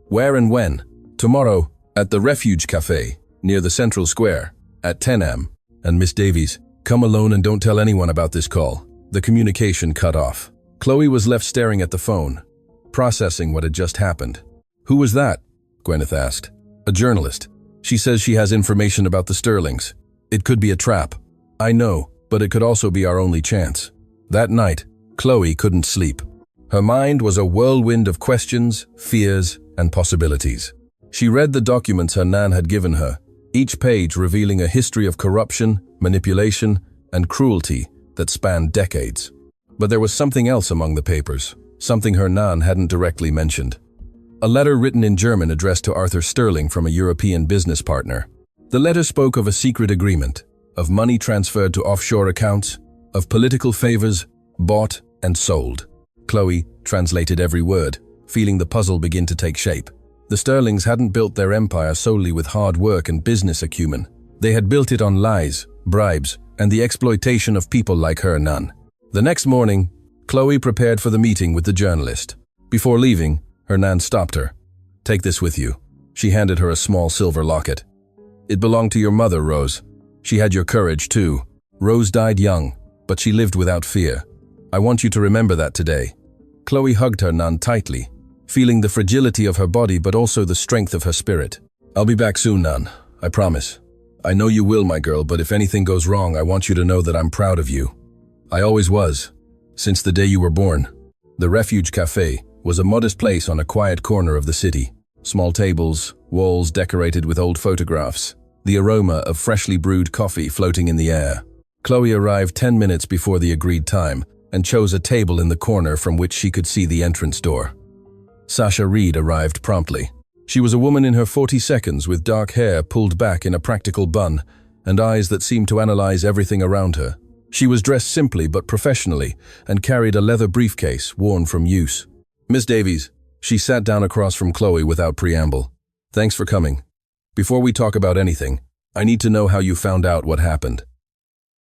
Where and when? Tomorrow, at the Refuge Cafe, near the Central Square, at 10 am. And Miss Davies, Come alone and don't tell anyone about this call. The communication cut off. Chloe was left staring at the phone, processing what had just happened. Who was that? Gwyneth asked. A journalist. She says she has information about the Sterlings. It could be a trap. I know, but it could also be our only chance. That night, Chloe couldn't sleep. Her mind was a whirlwind of questions, fears, and possibilities. She read the documents her nan had given her, each page revealing a history of corruption, manipulation, and cruelty that spanned decades. But there was something else among the papers, something her nan hadn't directly mentioned. A letter written in German addressed to Arthur Sterling from a European business partner. The letter spoke of a secret agreement, of money transferred to offshore accounts, of political favors bought and sold. Chloe translated every word, feeling the puzzle begin to take shape. The Sterlings hadn't built their empire solely with hard work and business acumen. They had built it on lies, bribes, and the exploitation of people like her nan. The next morning, Chloe prepared for the meeting with the journalist. Before leaving, her nan stopped her. Take this with you. She handed her a small silver locket. It belonged to your mother, Rose. She had your courage, too. Rose died young, but she lived without fear. I want you to remember that today. Chloe hugged her nan tightly, feeling the fragility of her body but also the strength of her spirit. I'll be back soon, nan. I promise. I know you will, my girl, but if anything goes wrong, I want you to know that I'm proud of you. I always was, since the day you were born. The Refuge Café was a modest place on a quiet corner of the city. Small tables, walls decorated with old photographs, the aroma of freshly brewed coffee floating in the air. Chloe arrived 10 minutes before the agreed time and chose a table in the corner from which she could see the entrance door. Sasha Reed arrived promptly. She was a woman in her 40s with dark hair pulled back in a practical bun and eyes that seemed to analyze everything around her. She was dressed simply but professionally and carried a leather briefcase worn from use. Miss Davies, she sat down across from Chloe without preamble. Thanks for coming. Before we talk about anything, I need to know how you found out what happened.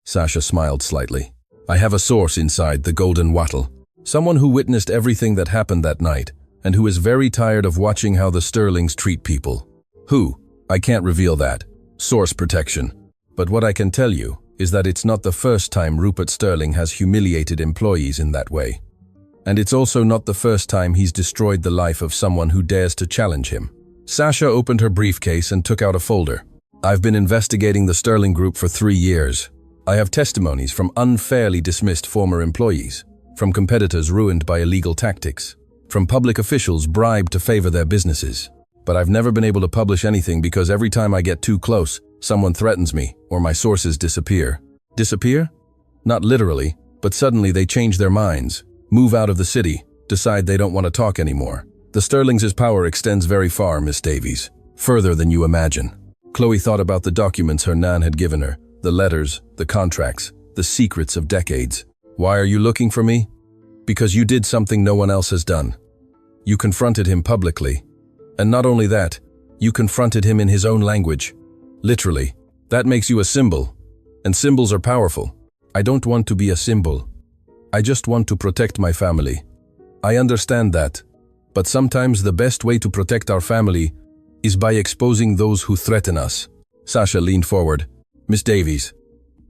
Sasha smiled slightly. I have a source inside the Golden Wattle. Someone who witnessed everything that happened that night and who is very tired of watching how the Sterlings treat people. Who? I can't reveal that. Source protection. But what I can tell you is that it's not the first time Rupert Sterling has humiliated employees in that way. And it's also not the first time he's destroyed the life of someone who dares to challenge him. Sasha opened her briefcase and took out a folder. I've been investigating the Sterling Group for 3 years. I have testimonies from unfairly dismissed former employees, from competitors ruined by illegal tactics, from public officials bribed to favor their businesses. But I've never been able to publish anything because every time I get too close, someone threatens me or my sources disappear. Disappear? Not literally, but suddenly they change their minds, move out of the city, decide they don't want to talk anymore. The Sterlings' power extends very far, Miss Davies, further than you imagine. Chloe thought about the documents her nan had given her, the letters, the contracts, the secrets of decades. Why are you looking for me? Because you did something no one else has done. You confronted him publicly. And not only that, you confronted him in his own language. Literally, that makes you a symbol. And symbols are powerful. I don't want to be a symbol. I just want to protect my family. I understand that. But sometimes the best way to protect our family is by exposing those who threaten us. Sasha leaned forward. Miss Davies,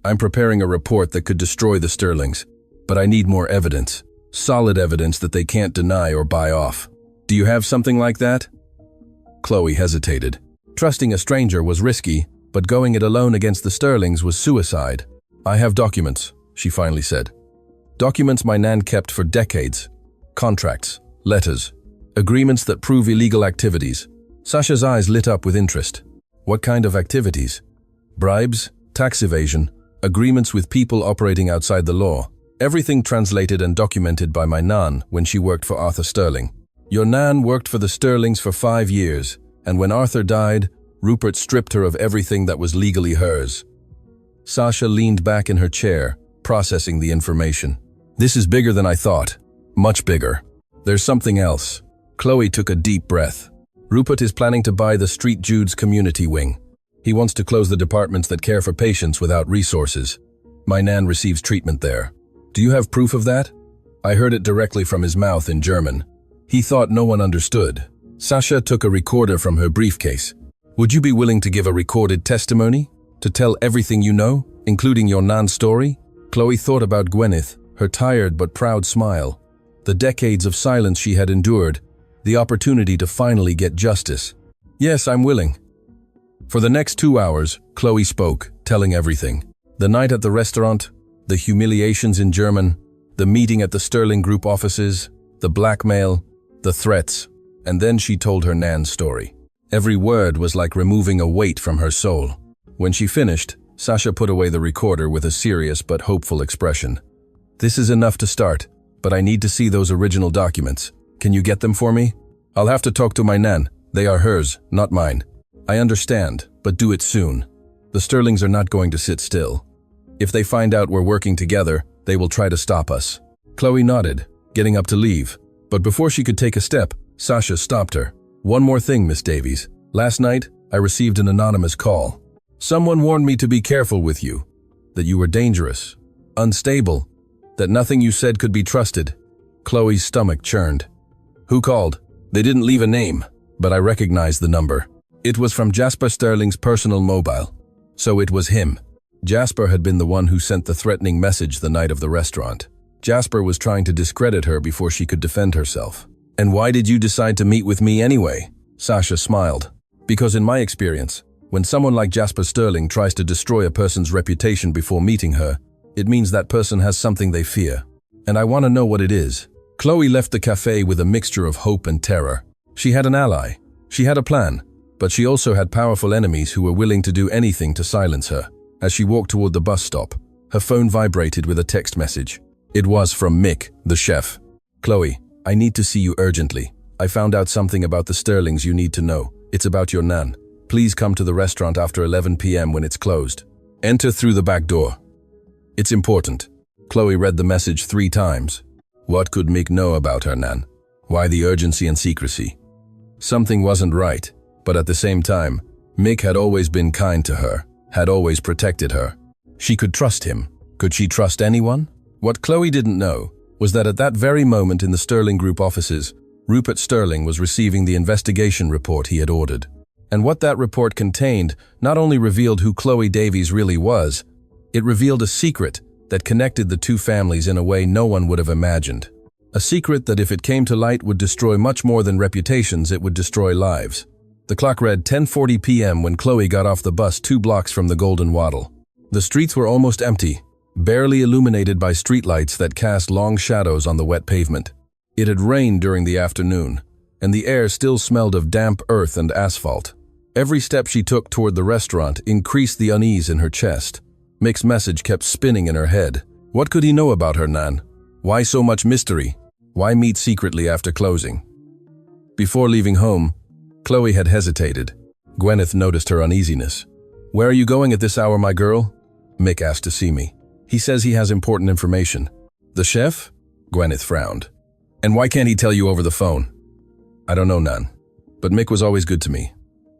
I'm preparing a report that could destroy the Sterlings, but I need more evidence. Solid evidence that they can't deny or buy off. Do you have something like that? Chloe hesitated. Trusting a stranger was risky, but going it alone against the Sterlings was suicide. I have documents, she finally said. Documents my nan kept for decades. Contracts, letters, agreements that prove illegal activities. Sasha's eyes lit up with interest. What kind of activities? Bribes, tax evasion, agreements with people operating outside the law. Everything translated and documented by my nan when she worked for Arthur Sterling. Your nan worked for the Sterlings for 5 years, and when Arthur died, Rupert stripped her of everything that was legally hers. Sasha leaned back in her chair, processing the information. This is bigger than I thought. Much bigger. There's something else. Chloe took a deep breath. Rupert is planning to buy the Street Jude's community wing. He wants to close the departments that care for patients without resources. My nan receives treatment there. Do you have proof of that? I heard it directly from his mouth in German. He thought no one understood. Sasha took a recorder from her briefcase. Would you be willing to give a recorded testimony? To tell everything you know, including your Nan's story? Chloe thought about Gwyneth, her tired but proud smile, the decades of silence she had endured, the opportunity to finally get justice. Yes, I'm willing. For the next 2 hours, Chloe spoke, telling everything. The night at the restaurant, the humiliations in German, the meeting at the Sterling Group offices, the blackmail, the threats, and then she told her Nan's story. Every word was like removing a weight from her soul. When she finished, Sasha put away the recorder with a serious but hopeful expression. This is enough to start, but I need to see those original documents. Can you get them for me? I'll have to talk to my Nan. They are hers, not mine. I understand, but do it soon. The Sterlings are not going to sit still. If they find out we're working together, they will try to stop us. Chloe nodded, getting up to leave. But before she could take a step, Sasha stopped her. One more thing, Miss Davies. Last night, I received an anonymous call. Someone warned me to be careful with you, that you were dangerous, unstable, that nothing you said could be trusted. Chloe's stomach churned. Who called? They didn't leave a name, but I recognized the number. It was from Jasper Sterling's personal mobile. So it was him. Jasper had been the one who sent the threatening message the night of the restaurant. Jasper was trying to discredit her before she could defend herself. And why did you decide to meet with me anyway? Sasha smiled. Because in my experience, when someone like Jasper Sterling tries to destroy a person's reputation before meeting her, it means that person has something they fear. And I want to know what it is. Chloe left the cafe with a mixture of hope and terror. She had an ally. She had a plan. But she also had powerful enemies who were willing to do anything to silence her. As she walked toward the bus stop, her phone vibrated with a text message. It was from Mick, the chef. Chloe, I need to see you urgently. I found out something about the Sterlings you need to know. It's about your Nan. Please come to the restaurant after 11 p.m. when it's closed. Enter through the back door. It's important. Chloe read the message 3 times. What could Mick know about her Nan? Why the urgency and secrecy? Something wasn't right, but at the same time, Mick had always been kind to her, had always protected her. She could trust him. Could she trust anyone? What Chloe didn't know was that at that very moment in the Sterling Group offices, Rupert Sterling was receiving the investigation report he had ordered. And what that report contained not only revealed who Chloe Davies really was, it revealed a secret that connected the two families in a way no one would have imagined. A secret that if it came to light would destroy much more than reputations, it would destroy lives. The clock read 10:40 p.m. when Chloe got off the bus 2 blocks from the Golden Wattle. The streets were almost empty, barely illuminated by streetlights that cast long shadows on the wet pavement. It had rained during the afternoon, and the air still smelled of damp earth and asphalt. Every step she took toward the restaurant increased the unease in her chest. Mick's message kept spinning in her head. What could he know about her Nan? Why so much mystery? Why meet secretly after closing? Before leaving home, Chloe had hesitated. Gwyneth noticed her uneasiness. Where are you going at this hour, my girl? Mick asked to see me. He says he has important information. The chef? Gwyneth frowned. And why can't he tell you over the phone? I don't know, Nan. But Mick was always good to me.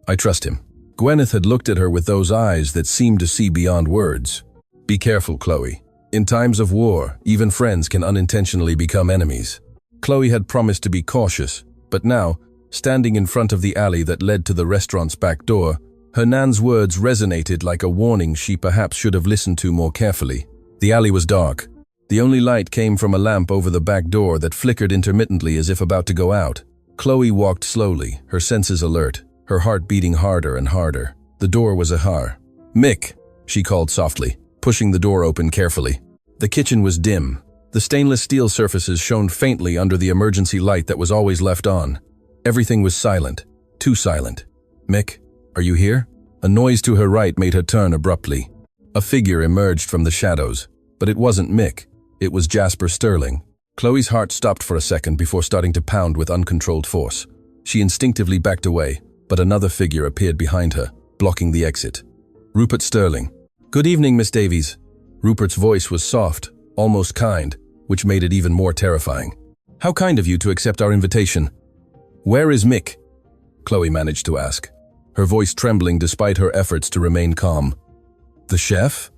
I trust him. Gwyneth had looked at her with those eyes that seemed to see beyond words. Be careful, Chloe. In times of war, even friends can unintentionally become enemies. Chloe had promised to be cautious, but now, standing in front of the alley that led to the restaurant's back door, her Nan's words resonated like a warning she perhaps should have listened to more carefully. The alley was dark. The only light came from a lamp over the back door that flickered intermittently as if about to go out. Chloe walked slowly, her senses alert, her heart beating harder and harder. The door was ajar. Mick, she called softly, pushing the door open carefully. The kitchen was dim. The stainless steel surfaces shone faintly under the emergency light that was always left on. Everything was silent, too silent. Mick, are you here? A noise to her right made her turn abruptly. A figure emerged from the shadows, but it wasn't Mick. It was Jasper Sterling. Chloe's heart stopped for a second before starting to pound with uncontrolled force. She instinctively backed away, but another figure appeared behind her, blocking the exit. Rupert Sterling. Good evening, Miss Davies. Rupert's voice was soft, almost kind, which made it even more terrifying. How kind of you to accept our invitation. Where is Mick? Chloe managed to ask, her voice trembling despite her efforts to remain calm. The chef?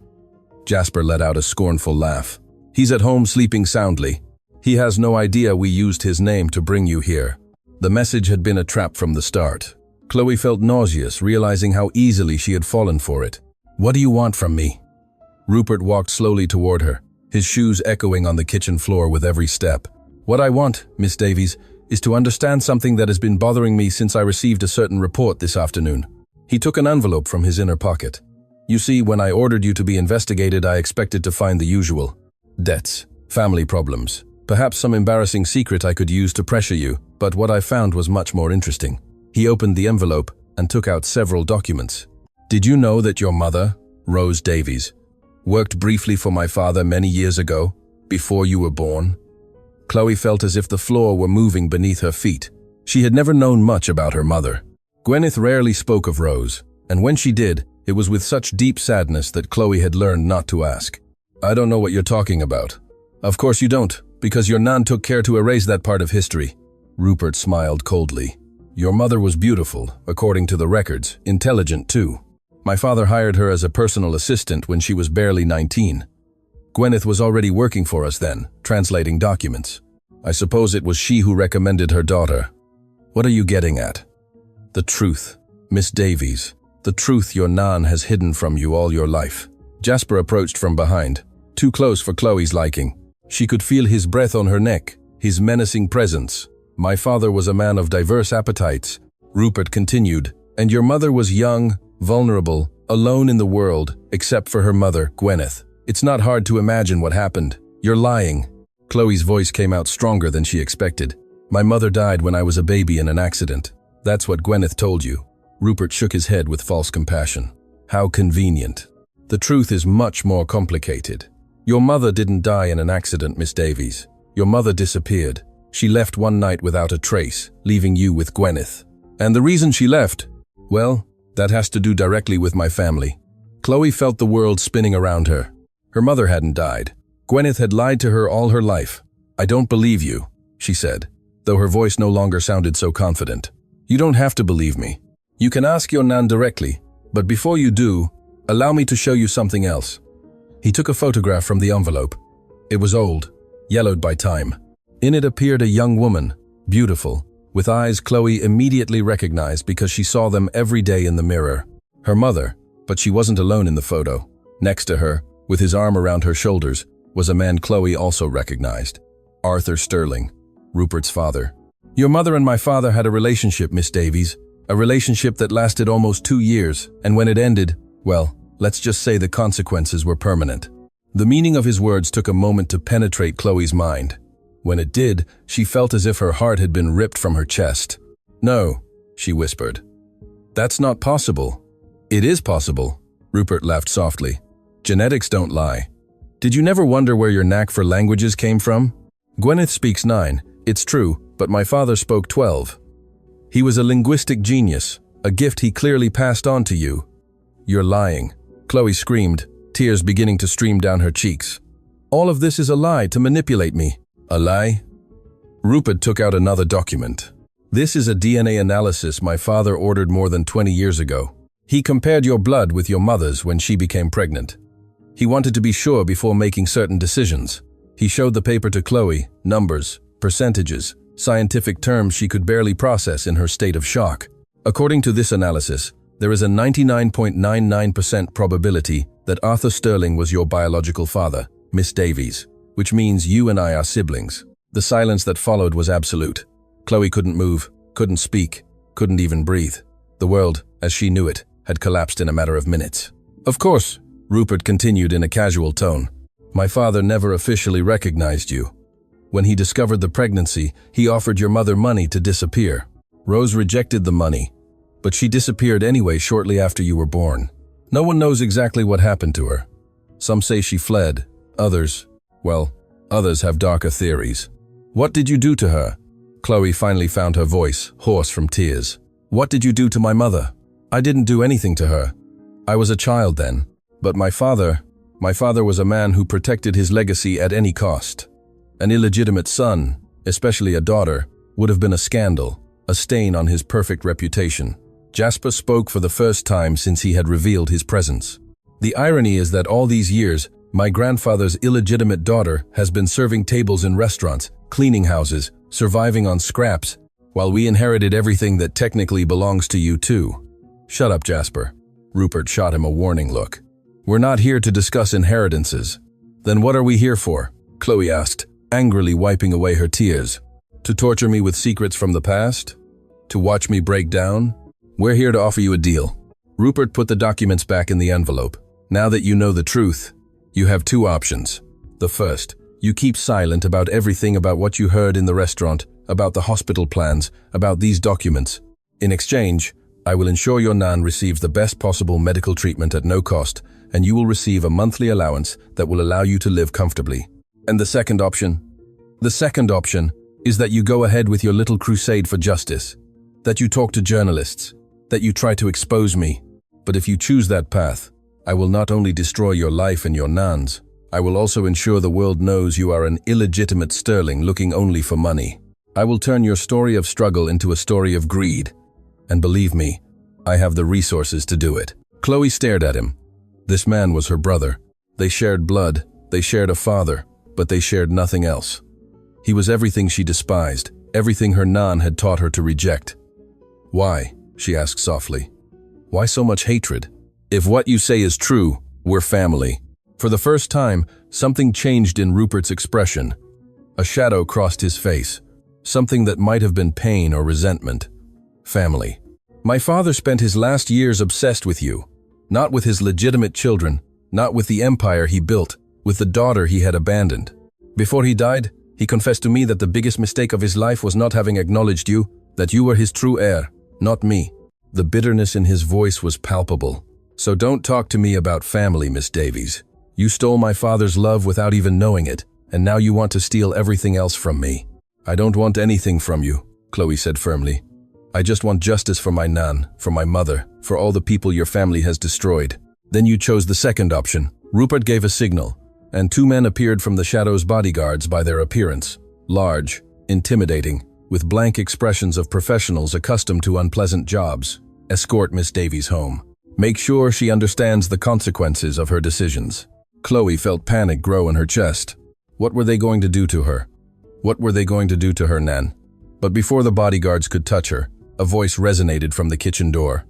Jasper let out a scornful laugh. He's at home sleeping soundly. He has no idea we used his name to bring you here. The message had been a trap from the start. Chloe felt nauseous, realizing how easily she had fallen for it. What do you want from me? Rupert walked slowly toward her, his shoes echoing on the kitchen floor with every step. What I want, Miss Davies, is to understand something that has been bothering me since I received a certain report this afternoon. He took an envelope from his inner pocket. You see, when I ordered you to be investigated, I expected to find the usual. Debts, family problems, perhaps some embarrassing secret I could use to pressure you, but what I found was much more interesting. He opened the envelope and took out several documents. Did you know that your mother, Rose Davies, worked briefly for my father many years ago, before you were born? Chloe felt as if the floor were moving beneath her feet. She had never known much about her mother. Gwyneth rarely spoke of Rose, and when she did, it was with such deep sadness that Chloe had learned not to ask. I don't know what you're talking about. Of course you don't, because your nan took care to erase that part of history. Rupert smiled coldly. Your mother was beautiful, according to the records, intelligent too. My father hired her as a personal assistant when she was barely 19. Gwyneth was already working for us then, translating documents. I suppose it was she who recommended her daughter. What are you getting at? The truth, Miss Davies. The truth your nan has hidden from you all your life. Jasper approached from behind, too close for Chloe's liking. She could feel his breath on her neck, his menacing presence. My father was a man of diverse appetites, Rupert continued, and your mother was young, vulnerable, alone in the world, except for her mother, Gwyneth. It's not hard to imagine what happened. You're lying. Chloe's voice came out stronger than she expected. My mother died when I was a baby in an accident. That's what Gwyneth told you. Rupert shook his head with false compassion. How convenient. The truth is much more complicated. Your mother didn't die in an accident, Miss Davies. Your mother disappeared. She left one night without a trace, leaving you with Gwyneth. And the reason she left? Well, that has to do directly with my family. Chloe felt the world spinning around her. Her mother hadn't died. Gwyneth had lied to her all her life. I don't believe you, she said, though her voice no longer sounded so confident. You don't have to believe me. You can ask your nan directly, but before you do, allow me to show you something else. He took a photograph from the envelope. It was old, yellowed by time. In it appeared a young woman, beautiful, with eyes Chloe immediately recognized because she saw them every day in the mirror. Her mother, but she wasn't alone in the photo. Next to her, with his arm around her shoulders, was a man Chloe also recognized. Arthur Sterling, Rupert's father. Your mother and my father had a relationship, Miss Davies. A relationship that lasted almost 2 years, and when it ended, well, let's just say the consequences were permanent. The meaning of his words took a moment to penetrate Chloe's mind. When it did, she felt as if her heart had been ripped from her chest. No, she whispered. That's not possible. It is possible, Rupert laughed softly. Genetics don't lie. Did you never wonder where your knack for languages came from? Gwyneth speaks 9, it's true, but my father spoke 12. He was a linguistic genius, a gift he clearly passed on to you. You're lying, Chloe screamed, tears beginning to stream down her cheeks. All of this is a lie to manipulate me. A lie? Rupert took out another document. This is a DNA analysis my father ordered more than 20 years ago. He compared your blood with your mother's when she became pregnant. He wanted to be sure before making certain decisions. He showed the paper to Chloe, numbers, percentages, scientific terms she could barely process in her state of shock. According to this analysis, there is a 99.99% probability that Arthur Sterling was your biological father, Miss Davies, which means you and I are siblings. The silence that followed was absolute. Chloe couldn't move, couldn't speak, couldn't even breathe. The world, as she knew it, had collapsed in a matter of minutes. Of course, Rupert continued in a casual tone, my father never officially recognized you. When he discovered the pregnancy, he offered your mother money to disappear. Rose rejected the money, but she disappeared anyway shortly after you were born. No one knows exactly what happened to her. Some say she fled, others have darker theories. What did you do to her? Chloe finally found her voice, hoarse from tears. What did you do to my mother? I didn't do anything to her. I was a child then, but my father was a man who protected his legacy at any cost. An illegitimate son, especially a daughter, would have been a scandal, a stain on his perfect reputation. Jasper spoke for the first time since he had revealed his presence. The irony is that all these years, my grandfather's illegitimate daughter has been serving tables in restaurants, cleaning houses, surviving on scraps, while we inherited everything that technically belongs to you too. Shut up, Jasper. Rupert shot him a warning look. We're not here to discuss inheritances. Then what are we here for? Chloe asked, angrily wiping away her tears. To torture me with secrets from the past? To watch me break down? We're here to offer you a deal. Rupert put the documents back in the envelope. Now that you know the truth, you have two options. The first, you keep silent about everything about what you heard in the restaurant, about the hospital plans, about these documents. In exchange, I will ensure your Nan receives the best possible medical treatment at no cost, and you will receive a monthly allowance that will allow you to live comfortably. And the second option? The second option is that you go ahead with your little crusade for justice, that you talk to journalists, that you try to expose me. But if you choose that path, I will not only destroy your life and your Nan's, I will also ensure the world knows you are an illegitimate sterling looking only for money. I will turn your story of struggle into a story of greed. And believe me, I have the resources to do it. Chloe stared at him. This man was her brother. They shared blood, they shared a father, but they shared nothing else. He was everything she despised, everything her Nan had taught her to reject. Why? She asked softly. Why so much hatred? If what you say is true, we're family. For the first time, something changed in Rupert's expression. A shadow crossed his face, something that might have been pain or resentment. Family. My father spent his last years obsessed with you, not with his legitimate children, not with the empire he built, with the daughter he had abandoned. Before he died, he confessed to me that the biggest mistake of his life was not having acknowledged you, that you were his true heir, not me. The bitterness in his voice was palpable. So don't talk to me about family, Miss Davies. You stole my father's love without even knowing it, and now you want to steal everything else from me. I don't want anything from you, Chloe said firmly. I just want justice for my Nan, for my mother, for all the people your family has destroyed. Then you chose the second option. Rupert gave a signal, and two men appeared from the shadow's bodyguards by their appearance. Large, intimidating, with blank expressions of professionals accustomed to unpleasant jobs. Escort Miss Davies home. Make sure she understands the consequences of her decisions. Chloe felt panic grow in her chest. What were they going to do to her? What were they going to do to her Nan? But before the bodyguards could touch her, a voice resonated from the kitchen door.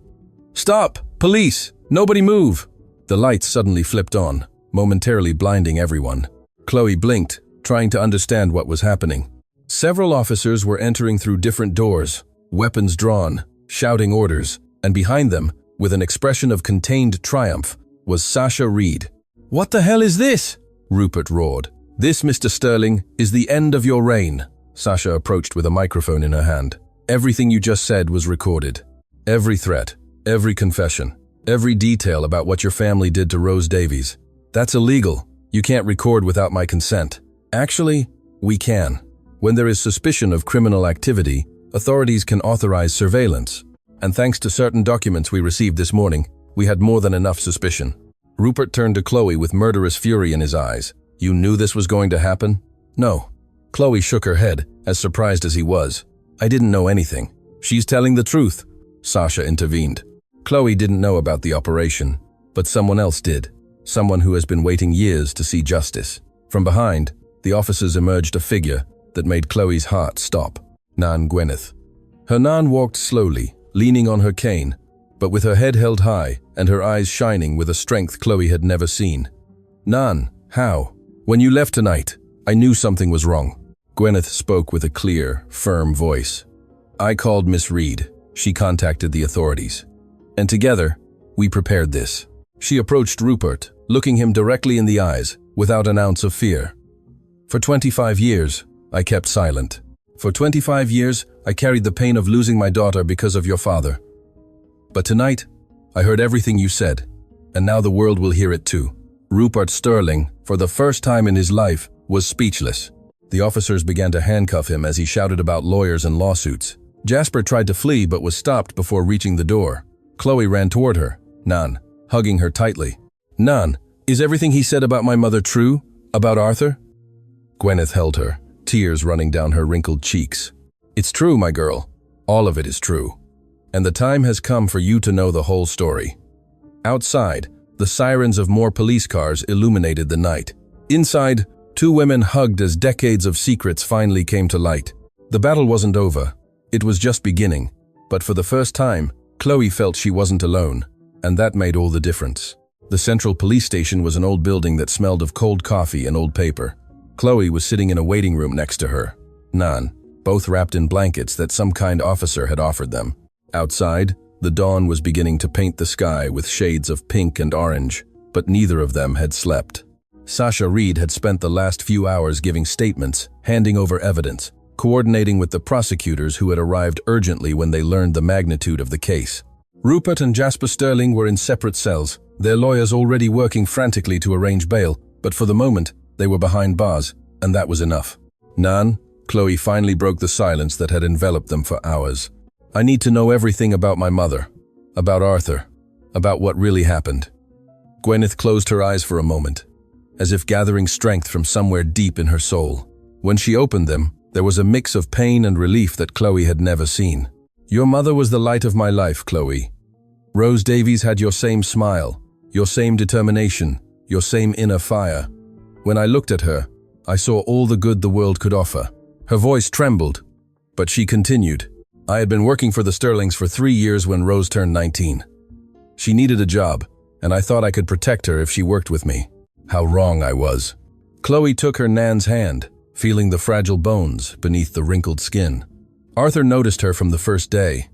Stop! Police! Nobody move! The lights suddenly flipped on, momentarily blinding everyone. Chloe blinked, trying to understand what was happening. Several officers were entering through different doors, weapons drawn, shouting orders, and behind them, with an expression of contained triumph, was Sasha Reed. What the hell is this? Rupert roared. This, Mr. Sterling, is the end of your reign. Sasha approached with a microphone in her hand. Everything you just said was recorded. Every threat, every confession, every detail about what your family did to Rose Davies. That's illegal. You can't record without my consent. Actually, we can. When there is suspicion of criminal activity, authorities can authorize surveillance. And thanks to certain documents we received this morning, we had more than enough suspicion. Rupert turned to Chloe with murderous fury in his eyes. You knew this was going to happen? No. Chloe shook her head, as surprised as he was. I didn't know anything. She's telling the truth. Sasha intervened. Chloe didn't know about the operation, but someone else did. Someone who has been waiting years to see justice. From behind, the officers emerged a figure that made Chloe's heart stop. Nan Gwyneth. Her Nan walked slowly, leaning on her cane, but with her head held high and her eyes shining with a strength Chloe had never seen. Nan, how? When you left tonight, I knew something was wrong. Gwyneth spoke with a clear, firm voice. I called Miss Reed. She contacted the authorities. And together, we prepared this. She approached Rupert, looking him directly in the eyes, without an ounce of fear. For 25 years, I kept silent. For 25 years, I carried the pain of losing my daughter because of your father. But tonight, I heard everything you said, and now the world will hear it too. Rupert Sterling, for the first time in his life, was speechless. The officers began to handcuff him as he shouted about lawyers and lawsuits. Jasper tried to flee but was stopped before reaching the door. Chloe ran toward her, Nan, hugging her tightly. Nan, is everything he said about my mother true? About Arthur? Gwyneth held her, tears running down her wrinkled cheeks. It's true, my girl. All of it is true. And the time has come for you to know the whole story. Outside, the sirens of more police cars illuminated the night. Inside, two women hugged as decades of secrets finally came to light. The battle wasn't over. It was just beginning. But for the first time, Chloe felt she wasn't alone, and that made all the difference. The central police station was an old building that smelled of cold coffee and old paper. Chloe was sitting in a waiting room next to her. Nan, both wrapped in blankets that some kind officer had offered them. Outside, the dawn was beginning to paint the sky with shades of pink and orange, but neither of them had slept. Sasha Reed had spent the last few hours giving statements, handing over evidence, coordinating with the prosecutors who had arrived urgently when they learned the magnitude of the case. Rupert and Jasper Sterling were in separate cells, their lawyers already working frantically to arrange bail, but for the moment, they were behind bars, and that was enough. Nan, Chloe finally broke the silence that had enveloped them for hours. I need to know everything about my mother, about Arthur, about what really happened. Gwyneth closed her eyes for a moment, as if gathering strength from somewhere deep in her soul. When she opened them, there was a mix of pain and relief that Chloe had never seen. Your mother was the light of my life, Chloe. Rose Davies had your same smile, your same determination, your same inner fire. When I looked at her, I saw all the good the world could offer. Her voice trembled, but she continued. I had been working for the Sterlings for 3 years when Rose turned 19. She needed a job, and I thought I could protect her if she worked with me. How wrong I was. Chloe took her Nan's hand, feeling the fragile bones beneath the wrinkled skin. Arthur noticed her from the first day.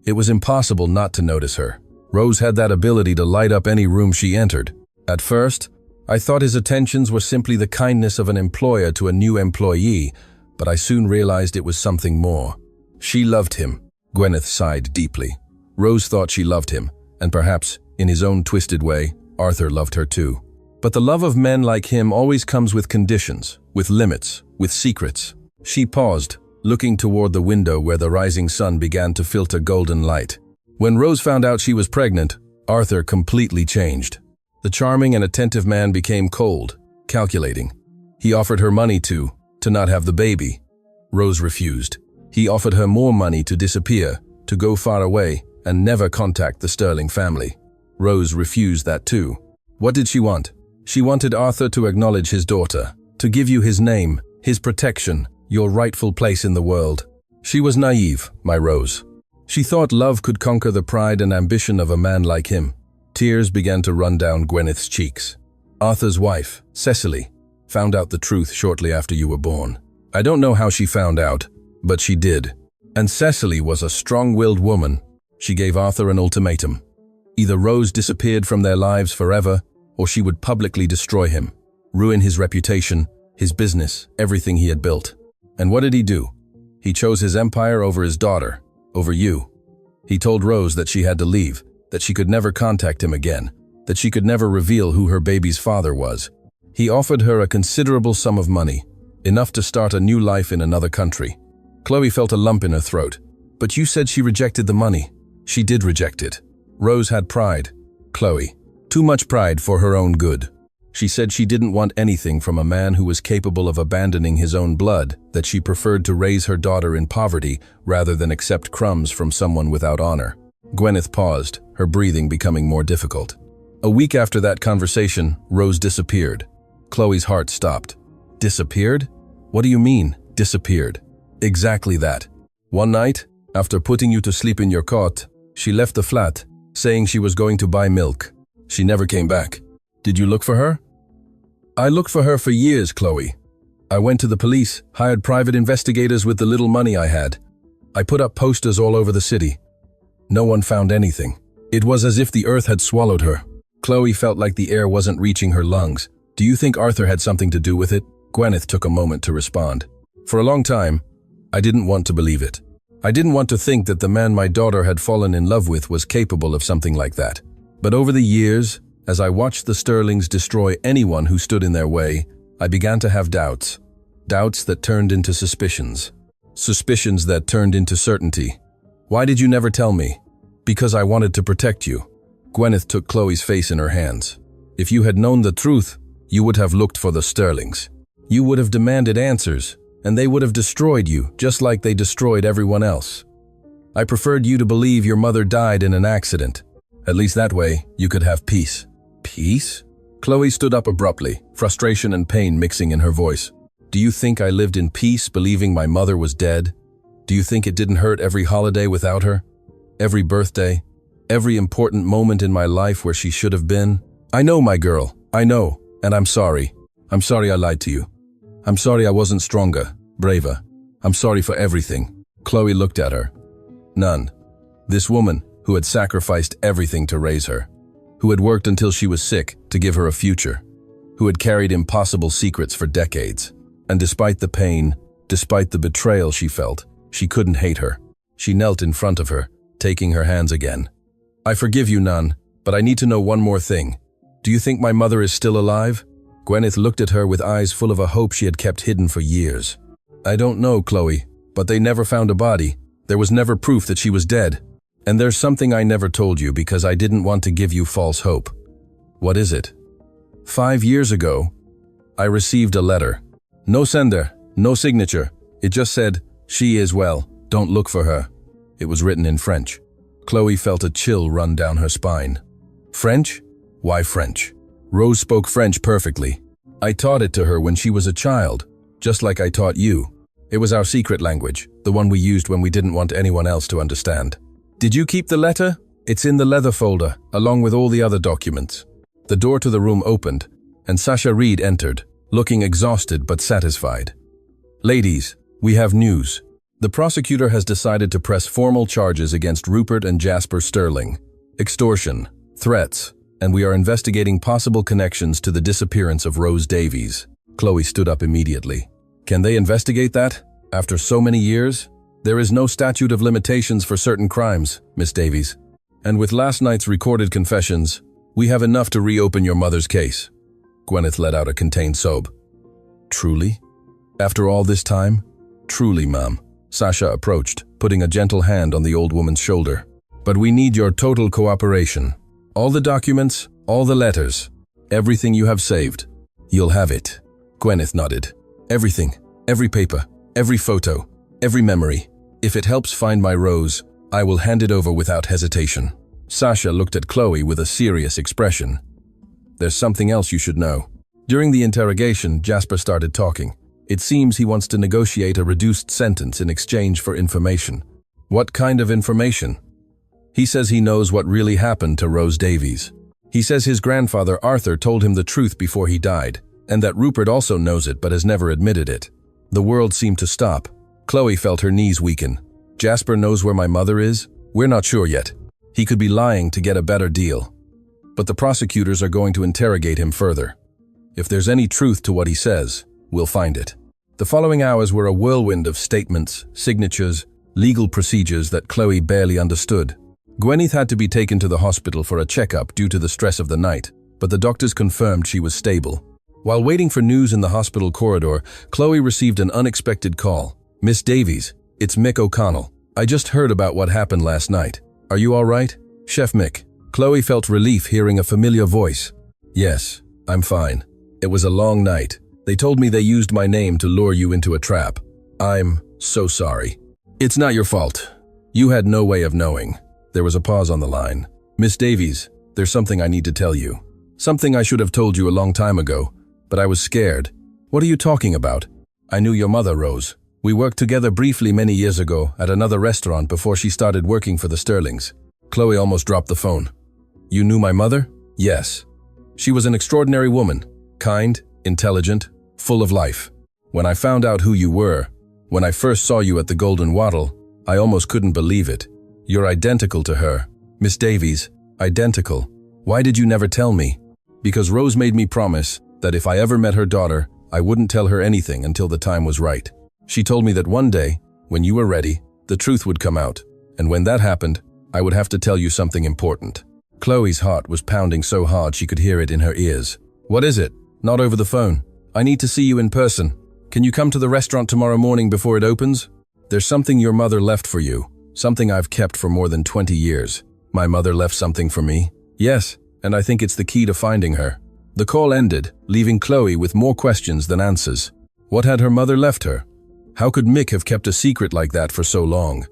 It was impossible not to notice her. Rose had that ability to light up any room she entered. At first, I thought his attentions were simply the kindness of an employer to a new employee, but I soon realized it was something more. She loved him. Gwyneth sighed deeply. Rose thought she loved him, and perhaps, in his own twisted way, Arthur loved her too. But the love of men like him always comes with conditions, with limits, with secrets. She paused, looking toward the window where the rising sun began to filter golden light. When Rose found out she was pregnant, Arthur completely changed. The charming and attentive man became cold, calculating. He offered her money to not have the baby. Rose refused. He offered her more money to disappear, to go far away, and never contact the Sterling family. Rose refused that too. What did she want? She wanted Arthur to acknowledge his daughter, to give you his name, his protection, your rightful place in the world. She was naive, my Rose. She thought love could conquer the pride and ambition of a man like him. Tears began to run down Gwyneth's cheeks. Arthur's wife, Cecily, found out the truth shortly after you were born. I don't know how she found out, but she did. And Cecily was a strong-willed woman. She gave Arthur an ultimatum. Either Rose disappeared from their lives forever, or she would publicly destroy him, ruin his reputation, his business, everything he had built. And what did he do? He chose his empire over his daughter, over you. He told Rose that she had to leave, that she could never contact him again, that she could never reveal who her baby's father was. He offered her a considerable sum of money, enough to start a new life in another country. Chloe felt a lump in her throat. But you said she rejected the money. She did reject it. Rose had pride. Chloe. Too much pride for her own good. She said she didn't want anything from a man who was capable of abandoning his own blood, that she preferred to raise her daughter in poverty rather than accept crumbs from someone without honor. Gwyneth paused, her breathing becoming more difficult. A week after that conversation, Rose disappeared. Chloe's heart stopped. Disappeared? What do you mean, disappeared? Exactly that. One night, after putting you to sleep in your cot, she left the flat, saying she was going to buy milk. She never came back. Did you look for her? I looked for her for years, Chloe. I went to the police, hired private investigators with the little money I had. I put up posters all over the city. No one found anything. It was as if the earth had swallowed her. Chloe felt like the air wasn't reaching her lungs. Do you think Arthur had something to do with it? Gwyneth took a moment to respond. For a long time, I didn't want to believe it. I didn't want to think that the man my daughter had fallen in love with was capable of something like that. But over the years, as I watched the Sterlings destroy anyone who stood in their way, I began to have doubts. Doubts that turned into suspicions. Suspicions that turned into certainty. Why did you never tell me? Because I wanted to protect you. Gwyneth took Chloe's face in her hands. If you had known the truth, you would have looked for the Sterlings. You would have demanded answers, and they would have destroyed you, just like they destroyed everyone else. I preferred you to believe your mother died in an accident. At least that way, you could have peace. Peace? Chloe stood up abruptly, frustration and pain mixing in her voice. Do you think I lived in peace believing my mother was dead? Do you think it didn't hurt every holiday without her? Every birthday? Every important moment in my life where she should have been? I know, my girl, I know, and I'm sorry. I'm sorry I lied to you. I'm sorry I wasn't stronger, braver. I'm sorry for everything. Chloe looked at her. None. This woman, who had sacrificed everything to raise her, who had worked until she was sick to give her a future, who had carried impossible secrets for decades. And despite the pain, despite the betrayal she felt, she couldn't hate her. She knelt in front of her, taking her hands again. I forgive you, Nun, but I need to know one more thing. Do you think my mother is still alive? Gwyneth looked at her with eyes full of a hope she had kept hidden for years. I don't know, Chloe, but they never found a body. There was never proof that she was dead. And there's something I never told you because I didn't want to give you false hope. What is it? 5 years ago, I received a letter. No sender, no signature. It just said, she is well, don't look for her. It was written in French. Chloe felt a chill run down her spine. French? Why French? Rose spoke French perfectly. I taught it to her when she was a child, just like I taught you. It was our secret language, the one we used when we didn't want anyone else to understand. Did you keep the letter? It's in the leather folder, along with all the other documents. The door to the room opened, and Sasha Reed entered, looking exhausted but satisfied. Ladies, we have news. The prosecutor has decided to press formal charges against Rupert and Jasper Sterling. Extortion, threats, and we are investigating possible connections to the disappearance of Rose Davies. Chloe stood up immediately. Can they investigate that? After so many years? There is no statute of limitations for certain crimes, Miss Davies. And with last night's recorded confessions, we have enough to reopen your mother's case. Gwyneth let out a contained sob. Truly? After all this time? Truly, ma'am. Sasha approached, putting a gentle hand on the old woman's shoulder. But we need your total cooperation. All the documents, all the letters, everything you have saved. You'll have it. Gwyneth nodded. Everything, every paper, every photo, every memory. If it helps find my Rose, I will hand it over without hesitation. Sasha looked at Chloe with a serious expression. There's something else you should know. During the interrogation, Jasper started talking. It seems he wants to negotiate a reduced sentence in exchange for information. What kind of information? He says he knows what really happened to Rose Davies. He says his grandfather Arthur told him the truth before he died, and that Rupert also knows it but has never admitted it. The world seemed to stop. Chloe felt her knees weaken. Jasper knows where my mother is? We're not sure yet. He could be lying to get a better deal. But the prosecutors are going to interrogate him further. If there's any truth to what he says, we'll find it. The following hours were a whirlwind of statements, signatures, legal procedures that Chloe barely understood. Gwyneth had to be taken to the hospital for a checkup due to the stress of the night, but the doctors confirmed she was stable. While waiting for news in the hospital corridor, Chloe received an unexpected call. Miss Davies, it's Mick O'Connell. I just heard about what happened last night. Are you all right? Chef Mick. Chloe felt relief hearing a familiar voice. Yes, I'm fine. It was a long night. They told me they used my name to lure you into a trap. I'm so sorry. It's not your fault. You had no way of knowing. There was a pause on the line. Miss Davies, there's something I need to tell you. Something I should have told you a long time ago, but I was scared. What are you talking about? I knew your mother, Rose. We worked together briefly many years ago at another restaurant before she started working for the Sterlings. Chloe almost dropped the phone. You knew my mother? Yes. She was an extraordinary woman, kind, intelligent, full of life. When I found out who you were, when I first saw you at the Golden Wattle, I almost couldn't believe it. You're identical to her. Miss Davies, identical. Why did you never tell me? Because Rose made me promise that if I ever met her daughter, I wouldn't tell her anything until the time was right. She told me that one day, when you were ready, the truth would come out, and when that happened, I would have to tell you something important. Chloe's heart was pounding so hard she could hear it in her ears. What is it? Not over the phone. I need to see you in person. Can you come to the restaurant tomorrow morning before it opens? There's something your mother left for you, something I've kept for more than 20 years. My mother left something for me? Yes, and I think it's the key to finding her. The call ended, leaving Chloe with more questions than answers. What had her mother left her? How could Mick have kept a secret like that for so long?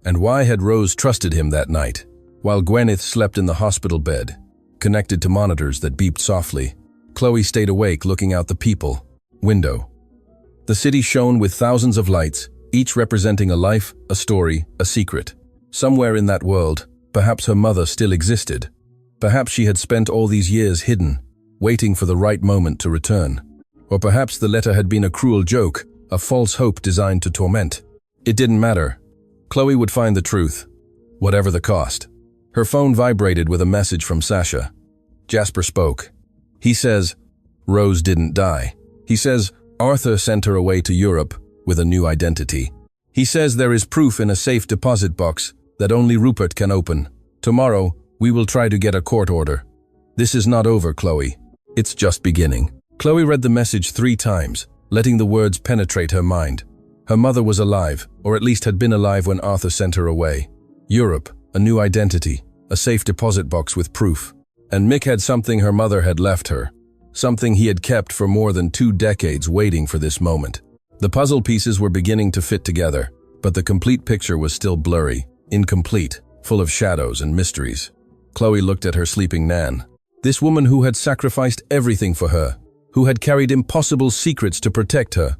And why had Rose trusted him that night? While Gwyneth slept in the hospital bed, connected to monitors that beeped softly, Chloe stayed awake looking out the people window. The city shone with thousands of lights, each representing a life, a story, a secret. Somewhere in that world, perhaps her mother still existed. Perhaps she had spent all these years hidden, waiting for the right moment to return. Or perhaps the letter had been a cruel joke, a false hope designed to torment. It didn't matter. Chloe would find the truth, whatever the cost. Her phone vibrated with a message from Sasha. Jasper spoke. He says, Rose didn't die. He says, Arthur sent her away to Europe with a new identity. He says there is proof in a safe deposit box that only Rupert can open. Tomorrow, we will try to get a court order. This is not over, Chloe. It's just beginning. Chloe read the message 3 times, letting the words penetrate her mind. Her mother was alive, or at least had been alive when Arthur sent her away. Europe, a new identity, a safe deposit box with proof. And Mick had something her mother had left her, something he had kept for more than 2 decades waiting for this moment. The puzzle pieces were beginning to fit together, but the complete picture was still blurry, incomplete, full of shadows and mysteries. Chloe looked at her sleeping Nan. This woman who had sacrificed everything for her, who had carried impossible secrets to protect her.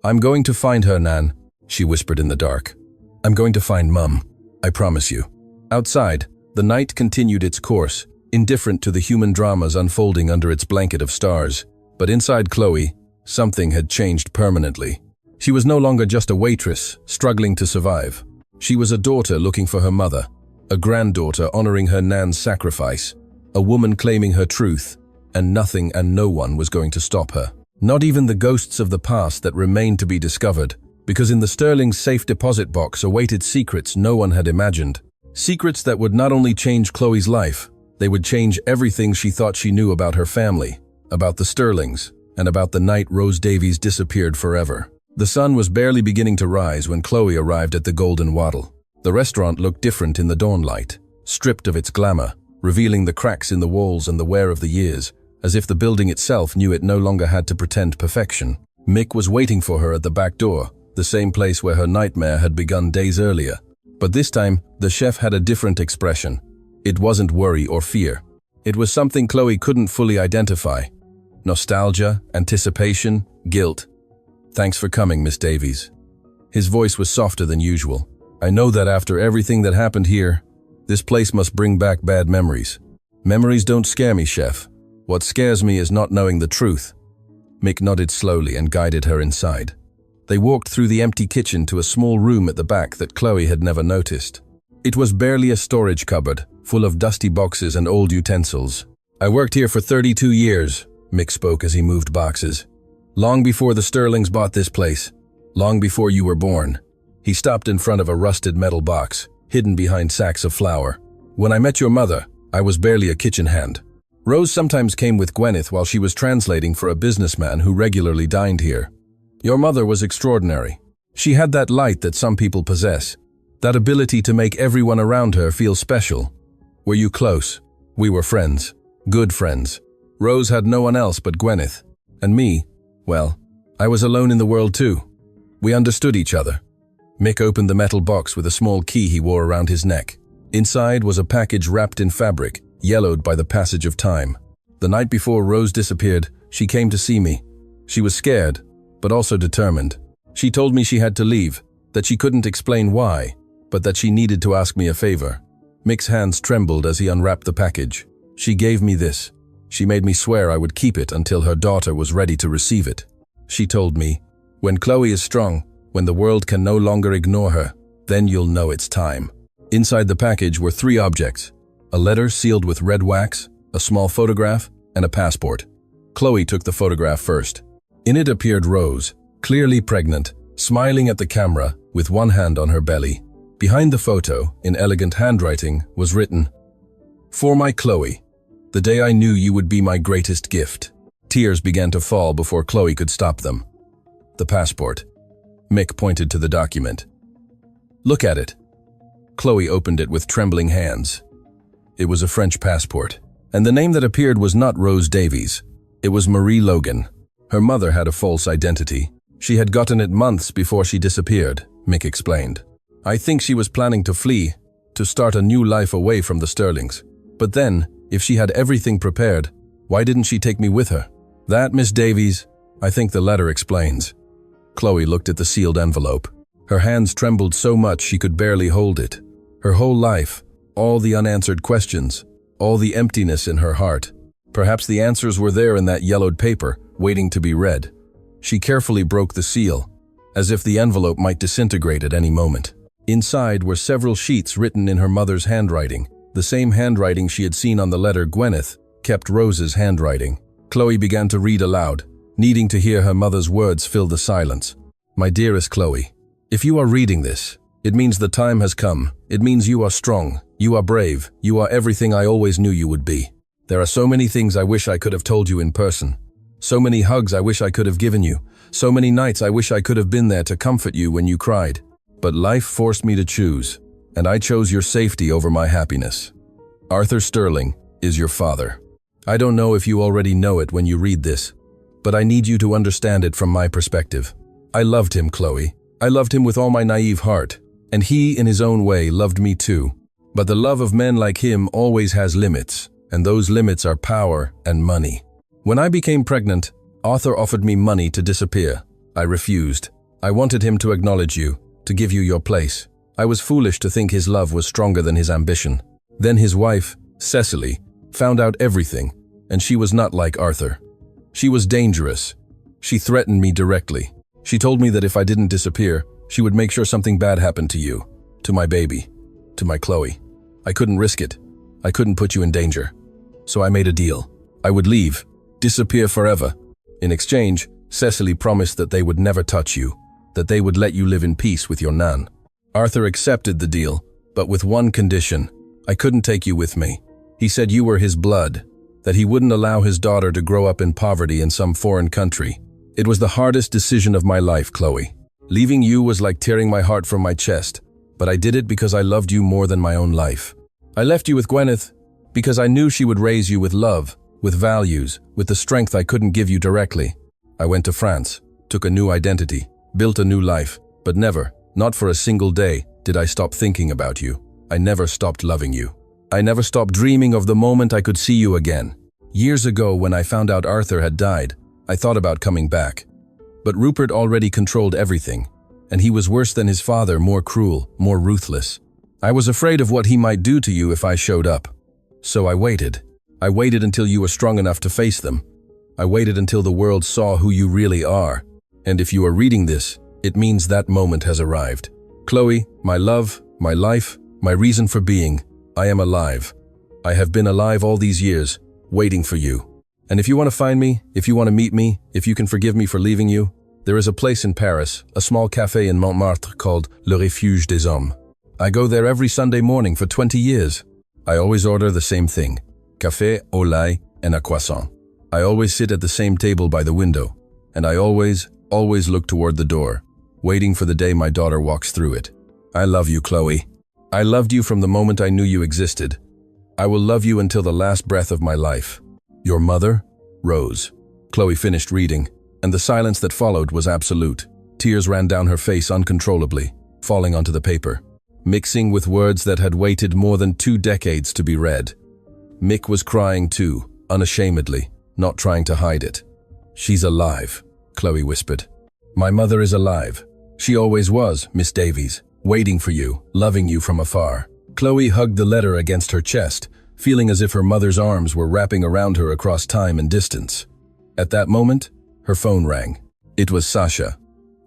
I'm going to find her, Nan, she whispered in the dark. I'm going to find Mum, I promise you. Outside, the night continued its course, indifferent to the human dramas unfolding under its blanket of stars. But inside Chloe, something had changed permanently. She was no longer just a waitress, struggling to survive. She was a daughter looking for her mother, a granddaughter honoring her Nan's sacrifice, a woman claiming her truth, and nothing and no one was going to stop her. Not even the ghosts of the past that remained to be discovered, because in the Sterling's safe deposit box awaited secrets no one had imagined. Secrets that would not only change Chloe's life, they would change everything she thought she knew about her family, about the Sterlings, and about the night Rose Davies disappeared forever. The sun was barely beginning to rise when Chloe arrived at the Golden Wattle. The restaurant looked different in the dawn light, stripped of its glamour, revealing the cracks in the walls and the wear of the years, as if the building itself knew it no longer had to pretend perfection. Mick was waiting for her at the back door, the same place where her nightmare had begun days earlier. But this time, the chef had a different expression. It wasn't worry or fear. It was something Chloe couldn't fully identify. Nostalgia, anticipation, guilt. Thanks for coming, Miss Davies. His voice was softer than usual. I know that after everything that happened here, this place must bring back bad memories. Memories don't scare me, chef. What scares me is not knowing the truth. Mick nodded slowly and guided her inside. They walked through the empty kitchen to a small room at the back that Chloe had never noticed. It was barely a storage cupboard, full of dusty boxes and old utensils. I worked here for 32 years, Mick spoke as he moved boxes. Long before the Sterlings bought this place. Long before you were born. He stopped in front of a rusted metal box, hidden behind sacks of flour. When I met your mother, I was barely a kitchen hand. Rose sometimes came with Gwyneth while she was translating for a businessman who regularly dined here. Your mother was extraordinary. She had that light that some people possess, that ability to make everyone around her feel special. Were you close? We were friends. Good friends. Rose had no one else but Gwyneth. And me, well, I was alone in the world too. We understood each other. Mick opened the metal box with a small key he wore around his neck. Inside was a package wrapped in fabric, yellowed by the passage of time. The night before Rose disappeared, she came to see me. She was scared, but also determined. She told me she had to leave, that she couldn't explain why, but that she needed to ask me a favor. Mick's hands trembled as he unwrapped the package. She gave me this. She made me swear I would keep it until her daughter was ready to receive it. She told me, when Chloe is strong, when the world can no longer ignore her, then you'll know it's time. Inside the package were 3 objects: a letter sealed with red wax, a small photograph, and a passport. Chloe took the photograph first. In it appeared Rose, clearly pregnant, smiling at the camera with one hand on her belly. Behind the photo, in elegant handwriting, was written, "For my Chloe, the day I knew you would be my greatest gift." Tears began to fall before Chloe could stop them. The passport. Mick pointed to the document. Look at it. Chloe opened it with trembling hands. It was a French passport, and the name that appeared was not Rose Davies. It was Marie Logan. Her mother had a false identity. She had gotten it months before she disappeared, Mick explained. I think she was planning to flee, to start a new life away from the Sterlings. But then, if she had everything prepared, why didn't she take me with her? That, Miss Davies, I think the letter explains. Chloe looked at the sealed envelope. Her hands trembled so much she could barely hold it. Her whole life, all the unanswered questions, all the emptiness in her heart. Perhaps the answers were there in that yellowed paper, waiting to be read. She carefully broke the seal, as if the envelope might disintegrate at any moment. Inside were several sheets written in her mother's handwriting, the same handwriting she had seen on the letter Gwyneth kept Rose's handwriting. Chloe began to read aloud, needing to hear her mother's words fill the silence. My dearest Chloe, if you are reading this, it means the time has come. It means you are strong, you are brave, you are everything I always knew you would be. There are so many things I wish I could have told you in person. So many hugs I wish I could have given you. So many nights I wish I could have been there to comfort you when you cried. But life forced me to choose, and I chose your safety over my happiness. Arthur Sterling is your father. I don't know if you already know it when you read this, but I need you to understand it from my perspective. I loved him, Chloe. I loved him with all my naive heart, and he, in his own way, loved me too. But the love of men like him always has limits, and those limits are power and money. When I became pregnant, Arthur offered me money to disappear. I refused. I wanted him to acknowledge you, to give you your place. I was foolish to think his love was stronger than his ambition. Then his wife, Cecily, found out everything, and she was not like Arthur. She was dangerous. She threatened me directly. She told me that if I didn't disappear, she would make sure something bad happened to you, to my baby, to my Chloe. I couldn't risk it. I couldn't put you in danger. So I made a deal. I would leave, disappear forever. In exchange, Cecily promised that they would never touch you, that they would let you live in peace with your Nan. Arthur accepted the deal, but with one condition. I couldn't take you with me. He said you were his blood, that he wouldn't allow his daughter to grow up in poverty in some foreign country. It was the hardest decision of my life, Chloe. Leaving you was like tearing my heart from my chest, but I did it because I loved you more than my own life. I left you with Gwyneth because I knew she would raise you with love, with values, with the strength I couldn't give you directly. I went to France, took a new identity, built a new life, but never, not for a single day, did I stop thinking about you. I never stopped loving you. I never stopped dreaming of the moment I could see you again. Years ago, when I found out Arthur had died, I thought about coming back. But Rupert already controlled everything, and he was worse than his father, more cruel, more ruthless. I was afraid of what he might do to you if I showed up. So I waited. I waited until you were strong enough to face them. I waited until the world saw who you really are. And if you are reading this, it means that moment has arrived. Chloe, my love, my life, my reason for being, I am alive. I have been alive all these years, waiting for you. And if you want to find me, if you want to meet me, if you can forgive me for leaving you, there is a place in Paris, a small café in Montmartre called Le Refuge des Hommes. I go there every Sunday morning for 20 years. I always order the same thing, café au lait and a croissant. I always sit at the same table by the window, and I always look toward the door, waiting for the day my daughter walks through it. I love you, Chloe. I loved you from the moment I knew you existed. I will love you until the last breath of my life. Your mother, Rose. Chloe finished reading, and the silence that followed was absolute. Tears ran down her face uncontrollably, falling onto the paper, mixing with words that had waited more than 2 decades to be read. Mick was crying too, unashamedly, not trying to hide it. She's alive, Chloe whispered. My mother is alive. She always was, Miss Davies, waiting for you, loving you from afar. Chloe hugged the letter against her chest, feeling as if her mother's arms were wrapping around her across time and distance. At that moment, her phone rang. It was Sasha.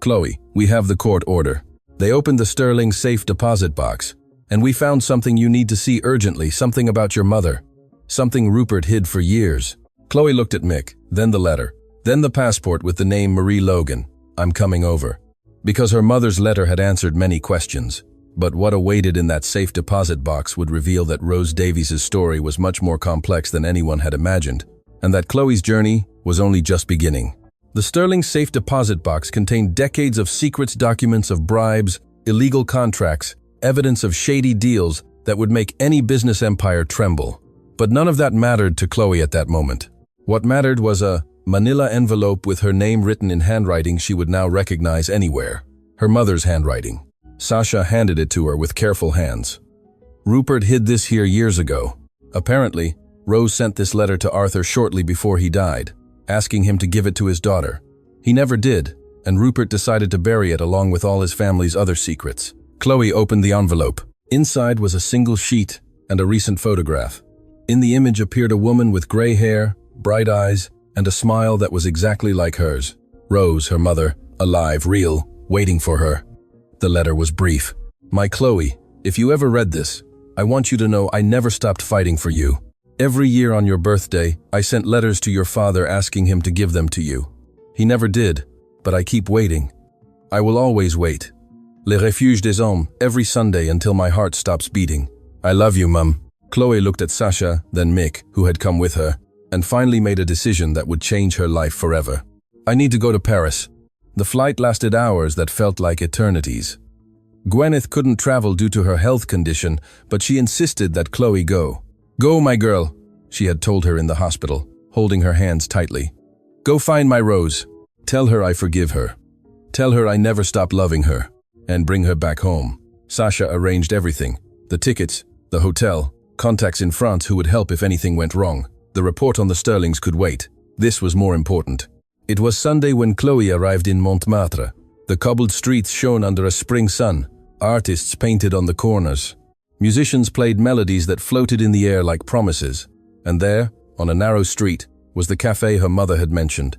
Chloe, we have the court order. They opened the Sterling safe deposit box, and we found something you need to see urgently, something about your mother. Something Rupert hid for years. Chloe looked at Mick, then the letter, then the passport with the name Marie Logan. I'm coming over. Because her mother's letter had answered many questions. But what awaited in that safe deposit box would reveal that Rose Davies' story was much more complex than anyone had imagined, and that Chloe's journey was only just beginning. The Sterling safe deposit box contained decades of secrets, documents of bribes, illegal contracts, evidence of shady deals that would make any business empire tremble. But none of that mattered to Chloe at that moment. What mattered was a manila envelope with her name written in handwriting she would now recognize anywhere. Her mother's handwriting. Sasha handed it to her with careful hands. Rupert hid this here years ago. Apparently, Rose sent this letter to Arthur shortly before he died, asking him to give it to his daughter. He never did, and Rupert decided to bury it along with all his family's other secrets. Chloe opened the envelope. Inside was a single sheet and a recent photograph. In the image appeared a woman with gray hair, bright eyes, and a smile that was exactly like hers. Rose, her mother, alive, real, waiting for her. The letter was brief. My Chloe, if you ever read this, I want you to know I never stopped fighting for you. Every year on your birthday, I sent letters to your father asking him to give them to you. He never did, but I keep waiting. I will always wait. Le refuge des hommes, every Sunday until my heart stops beating. I love you, Mum. Chloe looked at Sasha, then Mick, who had come with her, and finally made a decision that would change her life forever. I need to go to Paris. The flight lasted hours that felt like eternities. Gwyneth couldn't travel due to her health condition, but she insisted that Chloe go. Go, my girl, she had told her in the hospital, holding her hands tightly. Go find my Rose. Tell her I forgive her. Tell her I never stop loving her. And bring her back home. Sasha arranged everything. The tickets, the hotel, contacts in France who would help if anything went wrong. The report on the Sterlings could wait. This was more important. It was Sunday when Chloe arrived in Montmartre. The cobbled streets shone under a spring sun. Artists painted on the corners. Musicians played melodies that floated in the air like promises. And there, on a narrow street, was the cafe her mother had mentioned.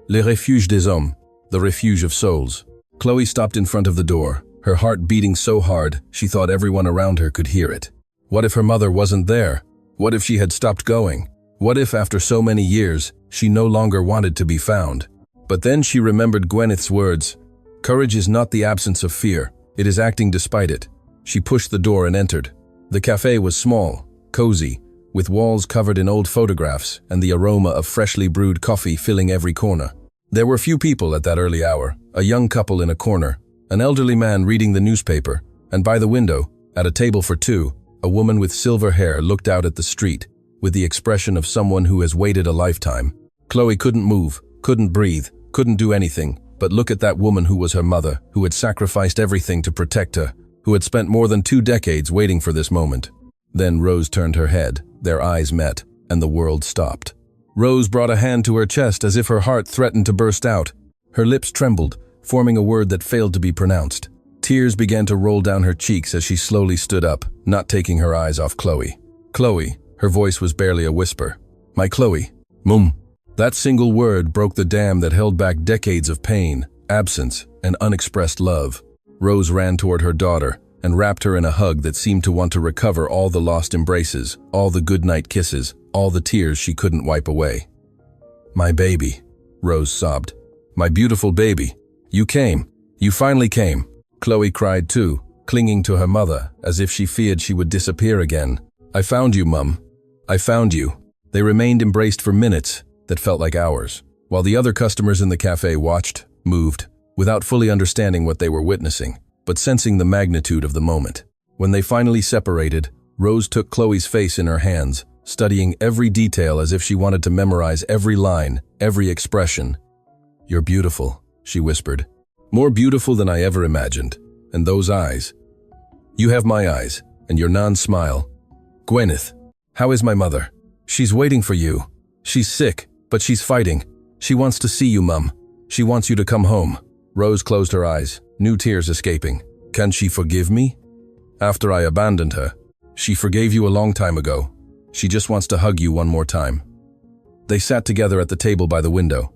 Le refuge des hommes, the refuge of souls. Chloe stopped in front of the door, her heart beating so hard she thought everyone around her could hear it. What if her mother wasn't there? What if she had stopped going? What if, after so many years, she no longer wanted to be found? But then she remembered Gwyneth's words. Courage is not the absence of fear, it is acting despite it. She pushed the door and entered. The cafe was small, cozy, with walls covered in old photographs and the aroma of freshly brewed coffee filling every corner. There were few people at that early hour, a young couple in a corner, an elderly man reading the newspaper, and by the window, at a table for two, a woman with silver hair looked out at the street, with the expression of someone who has waited a lifetime. Chloe couldn't move, couldn't breathe, couldn't do anything, but look at that woman who was her mother, who had sacrificed everything to protect her, who had spent more than 2 decades waiting for this moment. Then Rose turned her head, their eyes met, and the world stopped. Rose brought a hand to her chest as if her heart threatened to burst out. Her lips trembled, forming a word that failed to be pronounced. Tears began to roll down her cheeks as she slowly stood up, not taking her eyes off Chloe. Chloe, her voice was barely a whisper. My Chloe. Mum. That single word broke the dam that held back decades of pain, absence, and unexpressed love. Rose ran toward her daughter and wrapped her in a hug that seemed to want to recover all the lost embraces, all the goodnight kisses, all the tears she couldn't wipe away. My baby, Rose sobbed. My beautiful baby. You came. You finally came. Chloe cried too, clinging to her mother, as if she feared she would disappear again. I found you, Mum. I found you. They remained embraced for minutes that felt like hours, while the other customers in the cafe watched, moved, without fully understanding what they were witnessing, but sensing the magnitude of the moment. When they finally separated, Rose took Chloe's face in her hands, studying every detail as if she wanted to memorize every line, every expression. You're beautiful, she whispered. More beautiful than I ever imagined. And those eyes. You have my eyes, and your non-smile. Gwyneth, how is my mother? She's waiting for you. She's sick, but she's fighting. She wants to see you, Mum. She wants you to come home. Rose closed her eyes, new tears escaping. Can she forgive me? After I abandoned her. She forgave you a long time ago. She just wants to hug you one more time. They sat together at the table by the window,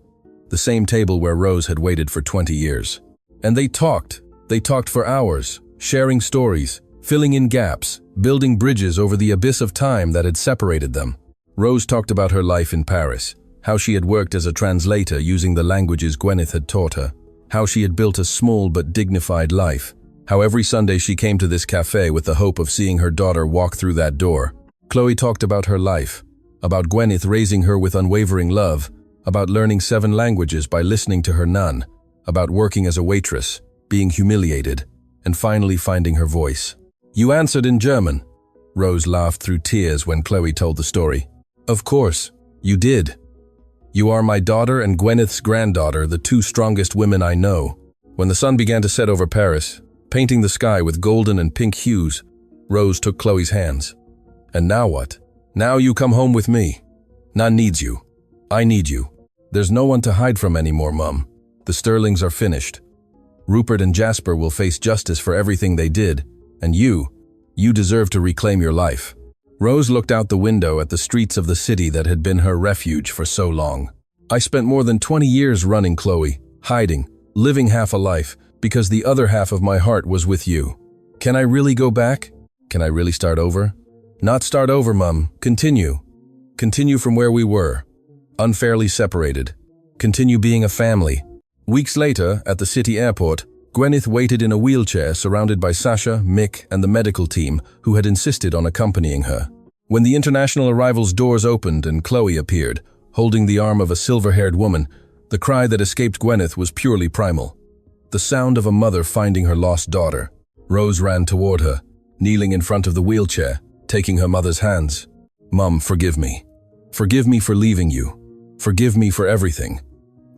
the same table where Rose had waited for 20 years. And they talked. They talked for hours, sharing stories, filling in gaps, building bridges over the abyss of time that had separated them. Rose talked about her life in Paris, how she had worked as a translator using the languages Gwyneth had taught her, how she had built a small but dignified life, how every Sunday she came to this cafe with the hope of seeing her daughter walk through that door. Chloe talked about her life, about Gwyneth raising her with unwavering love, about learning 7 languages by listening to her nun, about working as a waitress, being humiliated, and finally finding her voice. You answered in German. Rose laughed through tears when Chloe told the story. Of course, you did. You are my daughter and Gwyneth's granddaughter, the 2 strongest women I know. When the sun began to set over Paris, painting the sky with golden and pink hues, Rose took Chloe's hands. And now what? Now you come home with me. Nan needs you. I need you. There's no one to hide from anymore, Mum. The Sterlings are finished. Rupert and Jasper will face justice for everything they did, and you deserve to reclaim your life. Rose looked out the window at the streets of the city that had been her refuge for so long. I spent more than 20 years running, Chloe, hiding, living half a life, because the other half of my heart was with you. Can I really go back? Can I really start over? Not start over, Mum. Continue. Continue from where we were. Unfairly separated. Continue being a family. Weeks later, at the city airport, Gwyneth waited in a wheelchair surrounded by Sasha, Mick, and the medical team who had insisted on accompanying her. When the international arrival's doors opened and Chloe appeared, holding the arm of a silver-haired woman, the cry that escaped Gwyneth was purely primal. The sound of a mother finding her lost daughter. Rose ran toward her, kneeling in front of the wheelchair, taking her mother's hands. Mum, forgive me. Forgive me for leaving you. Forgive me for everything.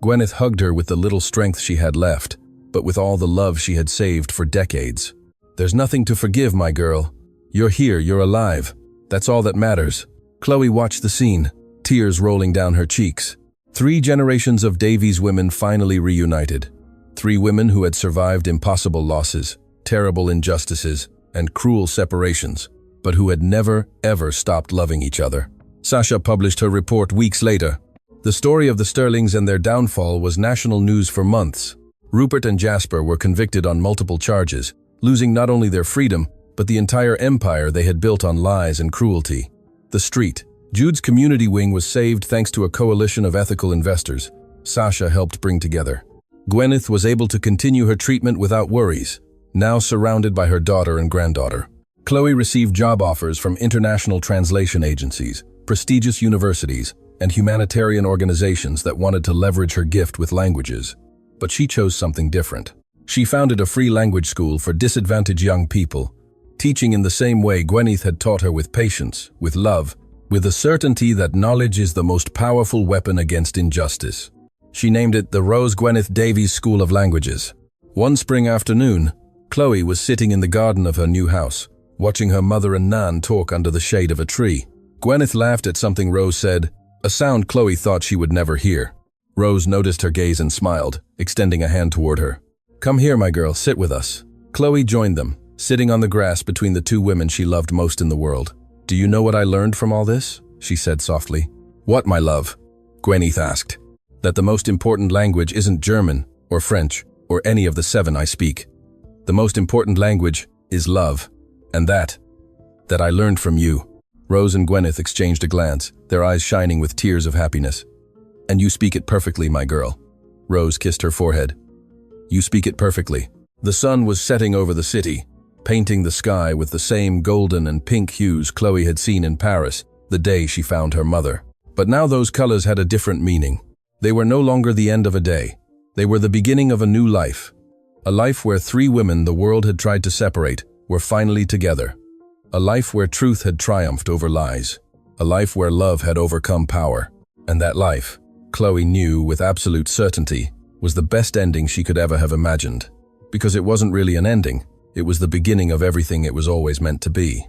Gwyneth hugged her with the little strength she had left, but with all the love she had saved for decades. There's nothing to forgive, my girl. You're here, you're alive. That's all that matters. Chloe watched the scene, tears rolling down her cheeks. 3 generations of Davies women finally reunited. 3 women who had survived impossible losses, terrible injustices, and cruel separations, but who had never, ever stopped loving each other. Sasha published her report weeks later. The story of the Sterlings and their downfall was national news for months. Rupert and Jasper were convicted on multiple charges, losing not only their freedom, but the entire empire they had built on lies and cruelty. The Street, Jude's community wing, was saved thanks to a coalition of ethical investors Sasha helped bring together. Gwyneth was able to continue her treatment without worries, now surrounded by her daughter and granddaughter. Chloe received job offers from international translation agencies, prestigious universities, and humanitarian organizations that wanted to leverage her gift with languages. But she chose something different. She founded a free language school for disadvantaged young people, teaching in the same way Gwyneth had taught her, with patience, with love, with the certainty that knowledge is the most powerful weapon against injustice. She named it the Rose Gwyneth Davies School of Languages. One spring afternoon, Chloe was sitting in the garden of her new house, watching her mother and Nan talk under the shade of a tree. Gwyneth laughed at something Rose said, a sound Chloe thought she would never hear. Rose noticed her gaze and smiled, extending a hand toward her. Come here, my girl, sit with us. Chloe joined them, sitting on the grass between the 2 women she loved most in the world. Do you know what I learned from all this? She said softly. What, my love? Gwyneth asked. That the most important language isn't German, or French, or any of the 7 I speak. The most important language is love, and that I learned from you. Rose and Gwyneth exchanged a glance, their eyes shining with tears of happiness. And you speak it perfectly, my girl. Rose kissed her forehead. You speak it perfectly. The sun was setting over the city, painting the sky with the same golden and pink hues Chloe had seen in Paris the day she found her mother. But now those colors had a different meaning. They were no longer the end of a day. They were the beginning of a new life. A life where 3 women the world had tried to separate were finally together. A life where truth had triumphed over lies. A life where love had overcome power. And that life, Chloe knew with absolute certainty, was the best ending she could ever have imagined. Because it wasn't really an ending, it was the beginning of everything it was always meant to be.